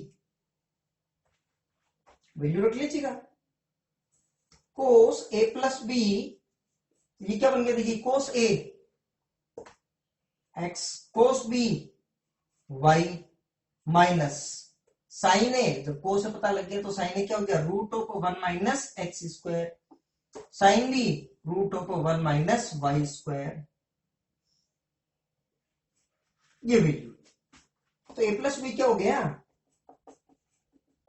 वैल्यू रख लीजिएगा। कोस ए प्लस बी, ये क्या बन गया देखिए, cos a x cos b y minus sine a, जब कोस से पता लग गया तो साइन ए क्या हो गया, root of 1 minus x square, sine b root of 1 minus y square, ये वैल्यू। तो ए प्लस बी क्या हो गया,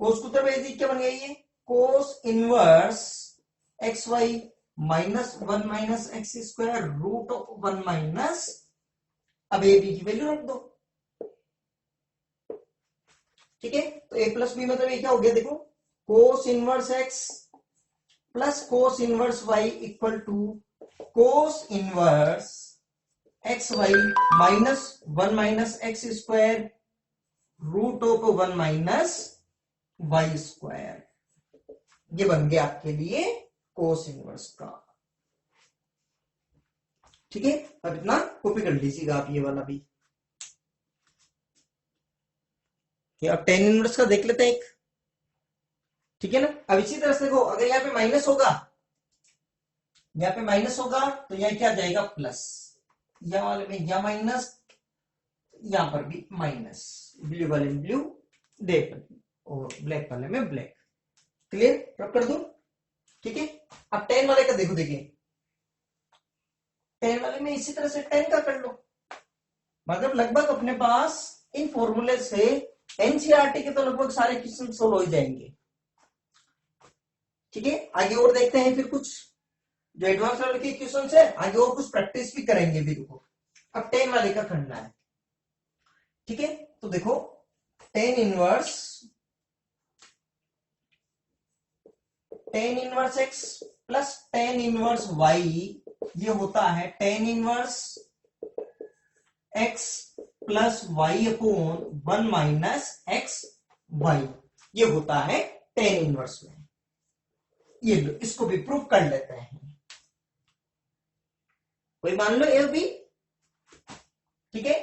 कोस को तरफ भेज दी, क्या बन गया ये, cos inverse x y minus 1 minus x square root of 1 minus, अब ए बी की वैल्यू रख दो, ठीक है। तो ए प्लस बी मतलब ये क्या हो गया देखो, cos inverse x plus cos inverse y equal to cos inverse x y minus 1 minus x square root of 1 minus y square, ये बन गया आपके लिए कोस इनवर्स का, ठीक है। अब इतना कॉपी कर लीजिएगा आप ये वाला भी। अब टेन इनवर्स का देख लेते हैं एक, ठीक है ना। अब इसी तरह से देखो, अगर यहाँ पे माइनस होगा, यहाँ पे माइनस होगा तो यहाँ क्या जाएगा प्लस, यहाँ वाले में यहाँ माइनस, यहाँ पर भी माइनस, ब्लू वाले में ब्लू, और ब्लैक वाले में ब्लैक, क्लियर, रब कर दो, ठीक है। अब टेन वाले का देखो, देखिए टेन वाले में इसी तरह से टेन का कर लो, मतलब लगभग अपने पास इन फॉर्मूले से एनसीईआरटी के तो लगभग सारे क्वेश्चन सोल्व हो जाएंगे, ठीक है। आगे और देखते हैं फिर कुछ जो एडवांस लेवल के क्वेश्चन है, आगे और कुछ प्रैक्टिस भी करेंगे भी देखो। अब टेन वाले का करना है, ठीक है। तो देखो tan inverse x plus tan inverse y, ये होता है tan inverse x plus y upon 1 minus x y, ये होता है टेन इनवर्स में। ये इसको भी प्रूव कर लेते हैं, कोई मान लो ए बी, ठीक है,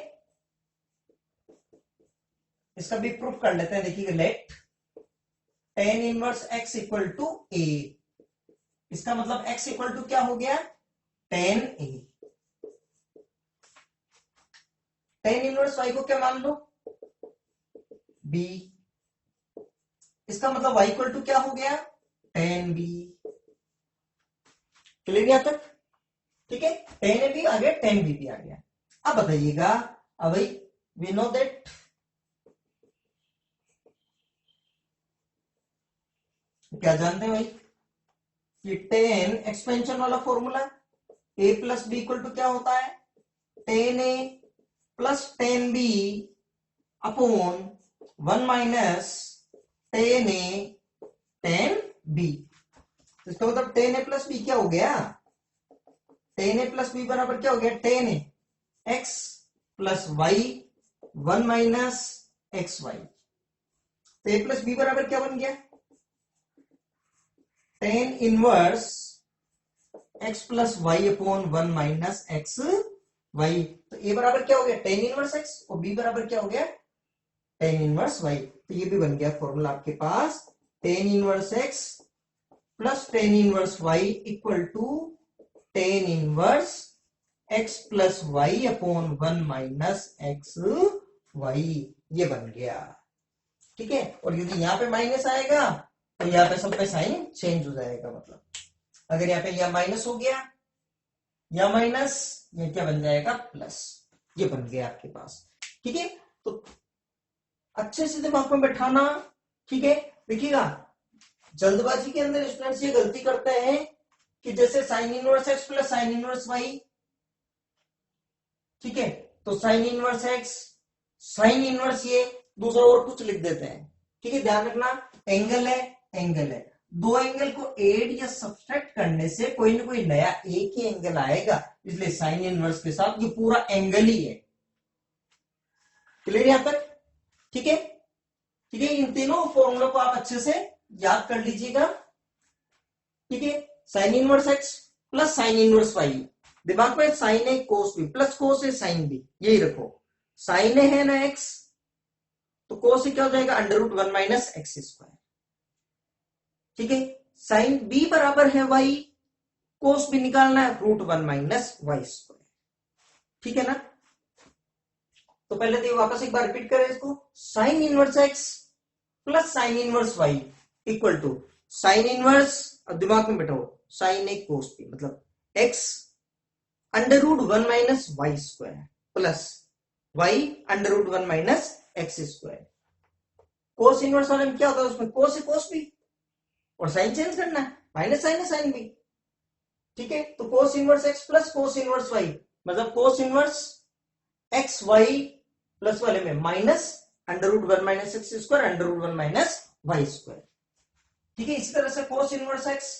इसका भी प्रूफ कर लेते हैं। देखिए let tan inverse x equal to a, इसका मतलब एक्स इक्वल टू क्या हो गया, टेन ए। टेन इनवर्स वाई को क्या मान लो, बी, इसका मतलब वाई इक्वल टू क्या हो गया, टेन बी, क्लियर यहां तक, ठीक है। टेन ए भी आ गया, टेन बी भी आ गया। अब बताइएगा, अब भाई वी नो दैट क्या जानते हैं भाई कि टेन एक्सपेंशन वाला formula, A plus B equal to क्या होता है, टेन ए plus tan B upon 1 minus tan ए टेन बी। इसका मतलब टेन ए प्लस बी क्या हो गया, टेन ए प्लस बी बराबर क्या हो गया, tan A x plus y 1 minus x y. तो ए प्लस बी बराबर क्या बन गया, tan inverse x plus y upon 1 minus x y. तो ए बराबर क्या हो गया, टेन इनवर्स एक्स, और बी बराबर क्या हो गया, टेन इनवर्स वाई। तो ये भी बन गया फॉर्मूला आपके पास, tan inverse x plus tan inverse y equal to tan inverse x plus y upon 1 minus x y, ये बन गया, ठीक है। और यदि यहां पे माइनस आएगा तो यहाँ पे सब पे साइन चेंज हो जाएगा, मतलब अगर यहाँ पे यह माइनस हो गया या माइनस, ये क्या बन जाएगा प्लस, ये बन गया आपके पास, ठीक है। तो अच्छे से दिमाग में बैठाना, ठीक है। देखिएगा जल्दबाजी के अंदर स्टूडेंट्स ये गलती करते हैं कि जैसे sine inverse x plus sine inverse y, ठीक है, तो sine inverse x sine inverse ये दूसरा और कुछ लिख देते हैं, ठीक है। ध्यान रखना एंगल है, एंगल है, दो एंगल को एड या सब्सट्रैक्ट करने से कोई ना कोई नया एक ही एंगल आएगा, इसलिए साइन इनवर्स के साथ ये पूरा एंगल ही है, क्लियर यहां तक, ठीक है, ठीक है। इन तीनों फॉर्मूलों को आप अच्छे से याद कर लीजिएगा, ठीक है। Sine inverse x plus sine inverse y, दिमाग में sine a cos b plus cos a sine b, यही रखो। साइन ए है ना एक्स, तो कोस ए क्या हो जाएगा, under root 1 minus x square, ठीक है। साइन बी बराबर है वाई, कोस भी निकालना है, √1 माइनस वाई स्क्वायर, ठीक है ना। तो पहले तो वापस एक बार रिपीट करें इसको, sine inverse x plus sine inverse y equal to sine inverse, अब दिमाग में बैठाओ, साइन ए कोस बी, मतलब x √1 minus y square plus y √1 minus x square. Cos inverse वाले में क्या होता है, उसमें कोस है कोस बी, और साइन चेंज करना है, माइनस साइन है साइन बी, ठीक है। तो cos inverse x plus cos inverse y, मतलब cos inverse x y plus वाले में minus √1 minus x square √1 minus y square, ठीक है। इसी तरह से cos inverse x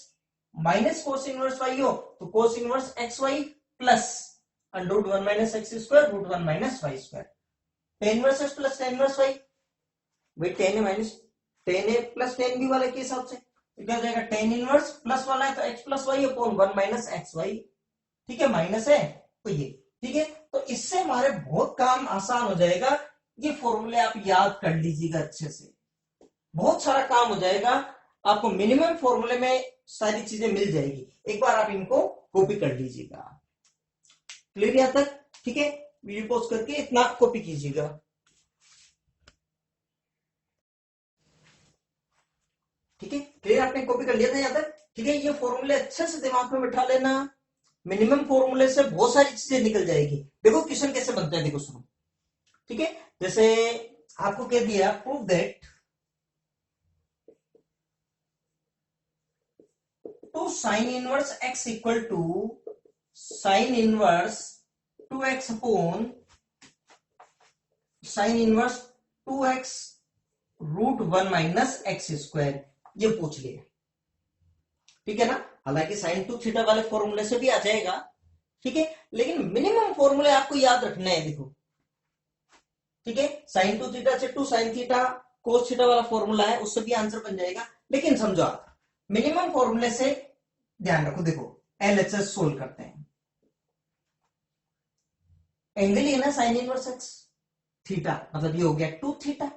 minus cos inverse y हो तो cos inverse x y plus √1 minus x square √1 minus y square. Tan inverse x plus tan inverse y, वही tan a minus tan A plus tan b वाले के हिसाब से तो क्या हो जाएगा, टेन इनवर्स प्लस वाला है तो x plus y upon 1 minus x y, ठीक है, माइनस है तो ये, ठीक है। तो इससे हमारे बहुत काम आसान हो जाएगा, ये फॉर्मूले आप याद कर लीजिएगा अच्छे से, बहुत सारा काम हो जाएगा, आपको मिनिमम फॉर्मूले में सारी चीजें मिल जाएगी। एक बार आप इनको कॉपी कर लीजिएगा, क्लियर यहां तक, ठीक है। वीडियो पॉज करके इतना कॉपी कीजिएगा, ठीक है, क्लियर, आपने कॉपी कर लिया था यहां तक, ठीक है। ये फॉर्मूले अच्छे से दिमाग में बिठा लेना, मिनिमम फॉर्मूले से बहुत सारी चीजें निकल जाएगी। देखो क्वेश्चन कैसे बनते हैं, देखो सुनो, ठीक है। जैसे आपको कह दिया prove that 2 sine inverse x equal to sine inverse 2x upon sine inverse 2x √1 minus x square, ये पूछ लिया, ठीक है ना। हालांकि साइन 2 थीटा वाले फॉर्मूले से भी आ जाएगा, ठीक है, लेकिन मिनिमम फॉर्मूले आपको याद रखना है, देखो, ठीक है। साइन 2 थीटा से 2 साइन थीटा कोस थीटा वाला फॉर्मूला है, उससे भी आंसर बन जाएगा, लेकिन समझो आप मिनिमम फॉर्मूले से ध्यान रखो। देखो LHS सोल्व करते हैं, एंगल ही है ना साइन इनवर्स एक्स, थीटा मतलब ये हो गया 2 थीटा,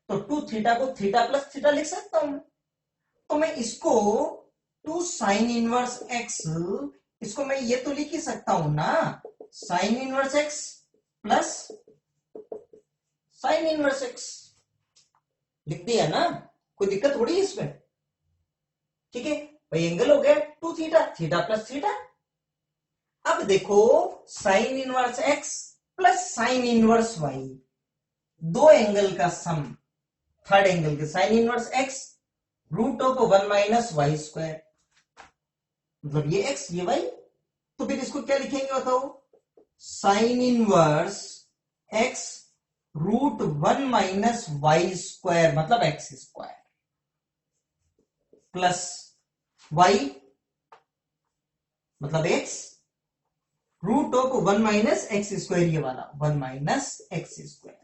तो 2 थीटा को थीटा प्लस थीटा लिख सकता हूं, तो मैं इसको 2 साइन इनवर्स एक्स, इसको मैं ये तो लिख ही सकता हूं ना, sign inverse x plus sine inverse x, लिख दिया ना, कोई दिक्कत थोड़ी है इसमें, ठीक है। भाई एंगल हो गया 2 थीटा, थीटा प्लस थीटा। अब देखो sine inverse x plus sine inverse y, दो एंगल का सम, थर्ड एंगल के sine inverse x √1 minus y square, मतलब ये एक्स ये वाई, तो फिर इसको क्या लिखेंगे बताओ, sine inverse x √1 minus y square मतलब एक्स स्क्वायर प्लस वाई मतलब एक्स √1 माइनस एक्स स्क्वायर, ये वाला 1 माइनस एक्स स्क्वायर,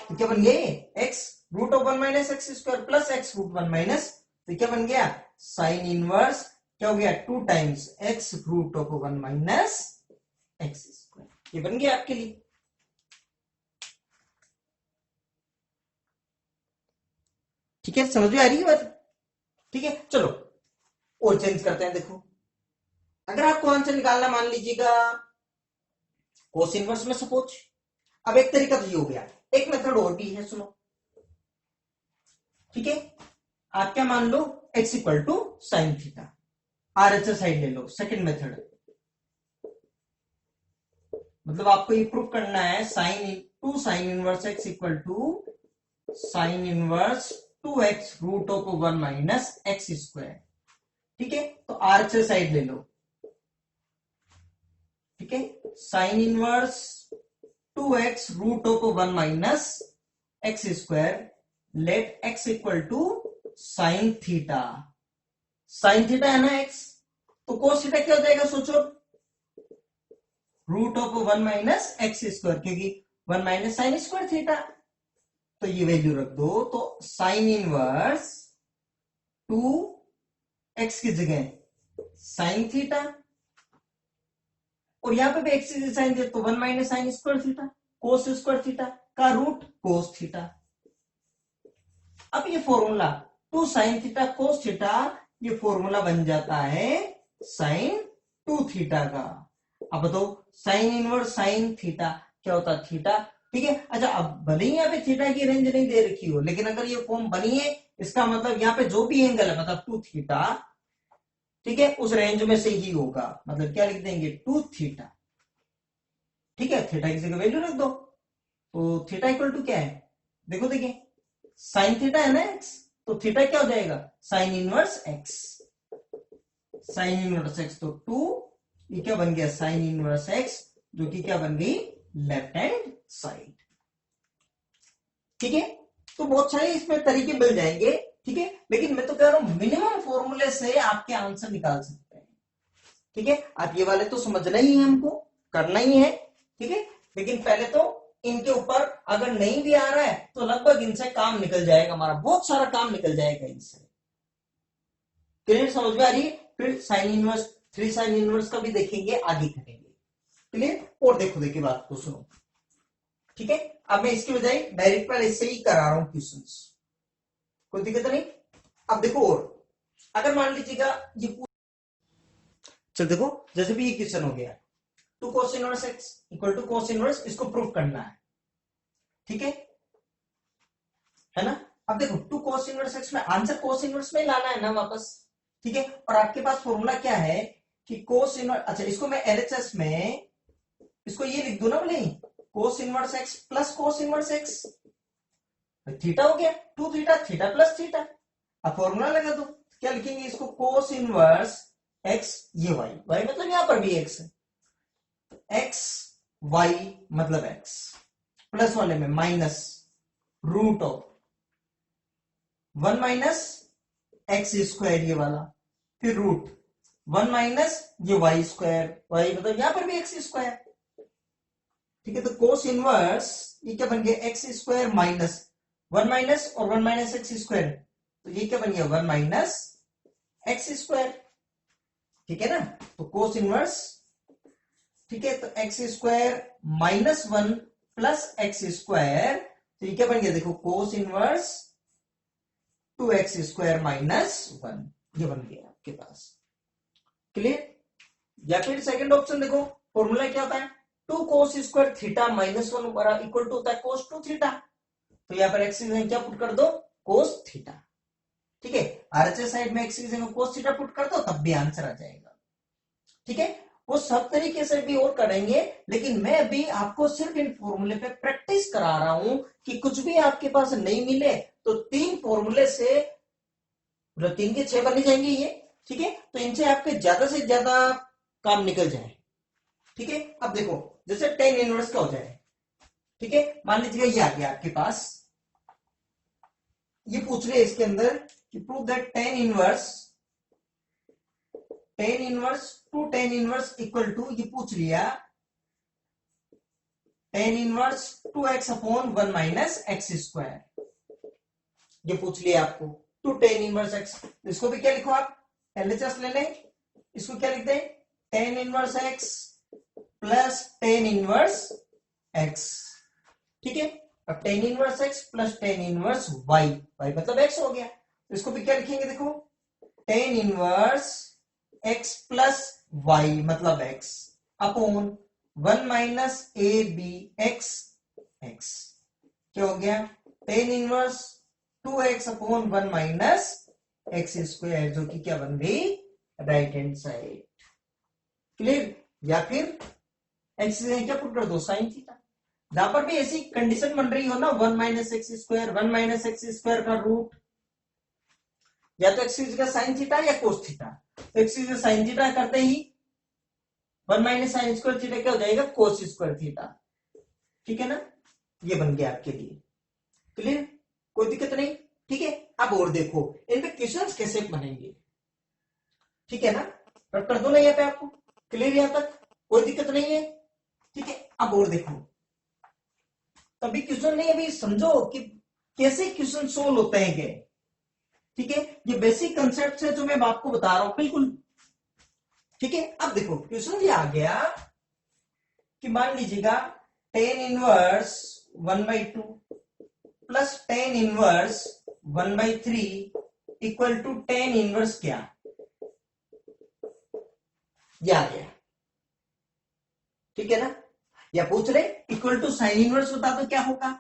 तो क्या बन गया, x √1 minus x square plus x √1 minus, तो क्या बन गया, साइन इनवर्स क्या हो गया 2 times x √1 minus x square, ये बन गया आपके लिए, ठीक है, समझ में आ रही है बात, ठीक है। चलो और चेंज करते हैं, देखो अगर आपको आंसर निकालना, मान लीजिएगा कोस इनवर्स में सपोज, अब एक तरीका तो ये हो गया, एक मेथड और भी है, सुनो, ठीक है। आप क्या मान लो, x equal to sine theta, RHS side ले लो, सेकंड मेथड, मतलब आपको ये प्रूफ करना है two sine inverse x equal to sine inverse 2x √1 minus x square, ठीक है। तो RHS साइड ले लो, ठीक है, sine inverse 2x √1 minus x square, let x equal to sine theta, sine theta है ना x, तो कोस थीटा क्या हो जाएगा, सोचो, √1 माइनस एक्स स्क्वायर, क्योंकि 1 माइनस साइन स्क्वायर थीटा, तो ये वैल्यू रख दो, तो साइन इनवर्स 2x की जगह साइन थीटा, और यहां पे भी एक्स साइन दे तो 1 माइनस साइन स्क्वायर थीटा कोस स्क्वायर थीटा का रूट कोस थीटा। अब ये formula 2 sine theta cos theta, ये फॉर्मूला बन जाता है साइन 2 थीटा का। अब बताओ साइन इनवर्स साइन थीटा क्या होता है, थीटा। ठीक है, अच्छा अब भले ही यहाँ पे थीटा की रेंज नहीं दे रखी हो, लेकिन अगर ये फॉर्म बनी है, इसका मतलब यहाँ पे जो भी एंगल है मतलब 2 थीटा, ठीक है, उस रेंज में से ही होगा। मतलब क्या लिख देंगे, 2 थीटा। ठीक है, थीटा की जगह वैल्यू रख दो, तो थीटा इक्वल टू क्या है, देखो देखिए साइन थीटा है ना एक्स, तो थीटा क्या हो जाएगा, sine inverse x. Sine inverse x तो 2, ये क्या बन गया, साइन इनवर्स एक्स, जो कि क्या बन गई, लेफ्ट हैंड साइड। ठीक है, तो बहुत सारे इसमें तरीके मिल जाएंगे। ठीक है, लेकिन मैं तो कह रहा हूं मिनिमम फॉर्मूले से आपके आंसर निकाल सकते हैं। ठीक है, आप ये वाले तो समझना ही है, हमको करना ही है। ठीक है, लेकिन पहले तो इनके ऊपर अगर नहीं भी आ रहा है तो लगभग इनसे काम निकल जाएगा, हमारा बहुत सारा काम निकल जाएगा इनसे। क्लियर, समझ में आ रही है। फिर साइन इनवर्स 3 साइन इनवर्स का भी देखेंगे, आगे करेंगे। क्लियर, और देखो देखिए बात को सुनो। ठीक है, अब मैं इसकी बजाय डायरेक्ट पर ऐसे ही करा रहा हूं क्वेश्चंस, कोई दिक्कत नहीं। अब देखो, और अगर मान लीजिएगा ये चल देखो, जैसे भी ये क्वेश्चन हो गया, 2 cos inverse x equal to cos inverse, इसको प्रूफ करना है। ठीक है ना। अब देखो 2 cos इनवर्स x में आंसर cos इनवर्स में लाना है ना वापस। ठीक है, और आपके पास फॉर्मूला क्या है कि cos इनवर्स, अच्छा इसको मैं LHS में इसको ये लिख दूं ना, बोले cos inverse x plus cos inverse x, theta हो गया 2 थीटा, थीटा प्लस थीटा। अब फॉर्मूला लगा दो, क्या लिखेंगे इसको, cos इनवर्स x, ये y, y मतलब यहां पर भी x है, x y मतलब x, प्लस वाले में minus root of 1 minus x square, ये वाला, फिर रूट 1 माइनस ये वाई स्क्वायर, वाई मतलब यहां पर भी एक्स स्क्वायर। ठीक है, तो कोस इनवर्स ये क्या बन गया, एक्स स्क्वायर माइनस 1 माइनस और 1 माइनस एक्स स्क्वायर, तो ये क्या बन गया, 1 माइनस एक्स स्क्वायर। ठीक है ना, तो कोस इनवर्स, ठीक है, तो x square minus 1 plus x square, तो ये क्या बन गया, देखो cos inverse 2x square minus 1, ये बन गया आपके पास। क्लियर, या फिर सेकंड ऑप्शन देखो, फॉर्मूला क्या होता है, 2 cos square theta minus 1 equal to होता है cos 2 थीटा, तो यहां पर x की जगह क्या पुट कर दो, cos थीटा। ठीक है, RHS साइड में x की जगह cos थीटा पुट कर दो, तब भी आंसर आ जाएगा। ठीक है, वो सब तरीके से भी और करेंगे, लेकिन मैं अभी आपको सिर्फ इन फॉर्मूले पे प्रैक्टिस करा रहा हूं कि कुछ भी आपके पास नहीं मिले तो 3 फॉर्मूले से 3 के 6 बने जाएंगे ये। ठीक है, तो इनसे आपके ज्यादा से ज्यादा काम निकल जाए। ठीक है, अब देखो जैसे टेन इनवर्स का हो जाए। ठीक है, मान लीजिएगा ये आ गया आपके पास, ये पूछ रहे इसके अंदर कि prove that tan inverse two tan inverse equal to, ये पूछ लिया tan inverse 2x upon 1 minus x square, ये पूछ लिया आपको टू टेन इनवर्स एक्स। इसको भी क्या लिखो आप, LHS ले लें, इसको क्या लिखते हैं, tan inverse x plus tan inverse x. ठीक है, अब tan inverse x plus tan inverse y, y मतलब एक्स हो गया, इसको भी क्या लिखेंगे, देखो tan inverse x plus y मतलब x upon 1 minus A B x x, क्या हो गया, tan inverse 2x upon 1 minus x square, जो कि क्या बन गई, राइट हैंड साइड। क्लियर, या फिर एक्स क्या पुट कर दो, साइन थीटा। जहां पर भी ऐसी कंडीशन बन रही हो ना, 1 minus x square, 1 minus x square का रूट या तो एक्स का साइन थीटा या कोस थीटा, तो एक्स का साइन थीटा करते ही 1 माइनस साइन स्क्वायर थीटा क्या हो जाएगा, कोस स्क्वायर थीटा। ठीक है ना, ये बन गया आपके लिए। क्लियर, कोई दिक्कत नहीं। ठीक है, अब और देखो इनमें क्वेश्चंस कैसे बनेंगे। ठीक है ना, रट कर दो ना यहाँ पे आपको, क्लियर यहां तक कोई दिक्कत नहीं है। ठीक है, अब और देखो, तभी क्वेश्चन नहीं, अभी समझो कि कैसे क्वेश्चन सोल्व होते हैं क्या। ठीक है, ये बेसिक कंसेप्ट है जो मैं आपको बता रहा हूं, बिल्कुल। ठीक है, अब देखो क्वेश्चन ये आ गया कि मान लीजिएगा tan inverse 1/2 plus tan inverse 1/3 equal to tan inverse क्या, ये आ गया, ठीक है ना। या पूछ रहे इक्वल टू साइन इनवर्स बता दो क्या होगा,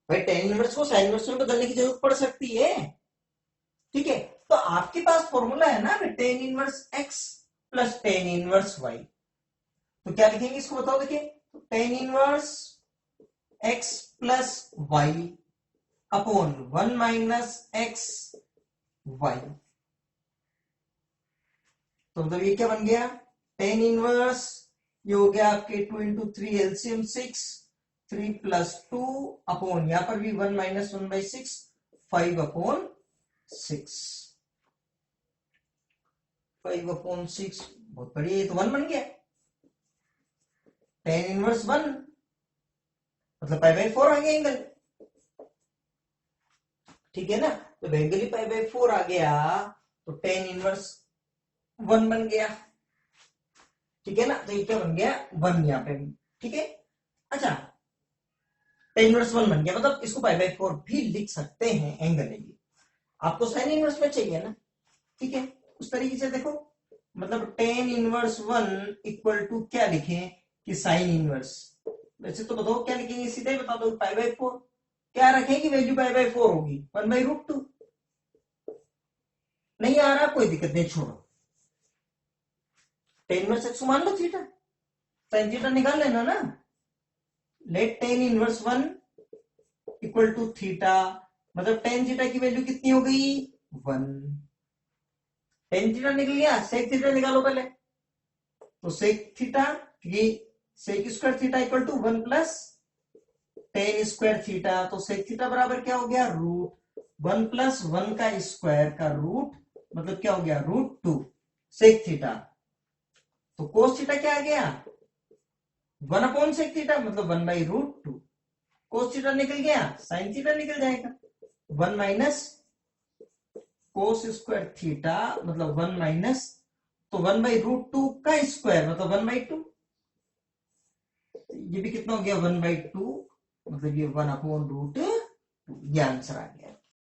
भाई टेन इनवर्स को साइन इनवर्स में बदलने की जरूरत पड़ सकती है, ठीक है। तो आपके पास फॉर्मूला है ना tan inverse x plus tan inverse y, तो क्या लिखेंगे इसको बताओ, देखिए tan inverse x plus y upon one minus x y, तो मतलब ये क्या बन गया, टेन इनवर्स, ये हो गया आपके 2 इंटू 3 एलसीएम 6, 3 प्लस 2 अपॉन यहां पर भी 1 माइनस 1/6, 5 अपॉन 6, 5 अपॉन 6, बहुत बढ़िया, ये तो 1 बन गया, टेन इनवर्स 1 मतलब π/4 आ गया एंगल, ठीक है ना। तो एंगल ही π/4 आ गया, तो टेन इनवर्स 1 बन गया, ठीक है ना। तो ये क्या बन गया 1 यहाँ पे, ठीक है। अच्छा टेन इनवर्स 1 बन गया, मतलब इसको π/4 भी लिख सकते हैं एंगल है ये, आपको साइन इनवर्स में चाहिए ना, ठीक है। उस तरीके से देखो, मतलब टेन इनवर्स 1 इक्वल टू क्या लिखें कि साइन इनवर्स, वैसे तो बताओ क्या लिखेंगे, सीधा ही बता दो π/4, क्या रखेंगे वैल्यू π/4 होगी 1/√2, नहीं आ रहा कोई दिक्कत नहीं, छोड़ो, टेन इनवर्स एक्स मान लो थीटा, साइन थीटा निकाल लेना ना, let tan inverse 1 equal to theta, मतलब टेन थीटा की वैल्यू कितनी हो गई 1, टेन थीटा निकल गया, सेक थीटा निकालो पहले, तो सेक थीटा, ये sec square theta equal to 1 plus tan square theta, तो सेक थीटा बराबर क्या हो गया रूट 1 प्लस 1 का स्क्वायर का रूट, मतलब क्या हो गया √2 सेक थीटा, तो कोस थीटा क्या आ गया 1 अपॉन सेक थीटा, मतलब 1/√2, कोस थीटा निकल गया, साइन थीटा निकल जाएगा, 1 माइनस कोस स्क्वायर थीटा, मतलब 1 माइनस, तो 1/√2 का स्क्वायर मतलब 1/2, ये भी कितना हो गया 1/2, मतलब ये 1 अपॉन √2, ये आंसर आ गया।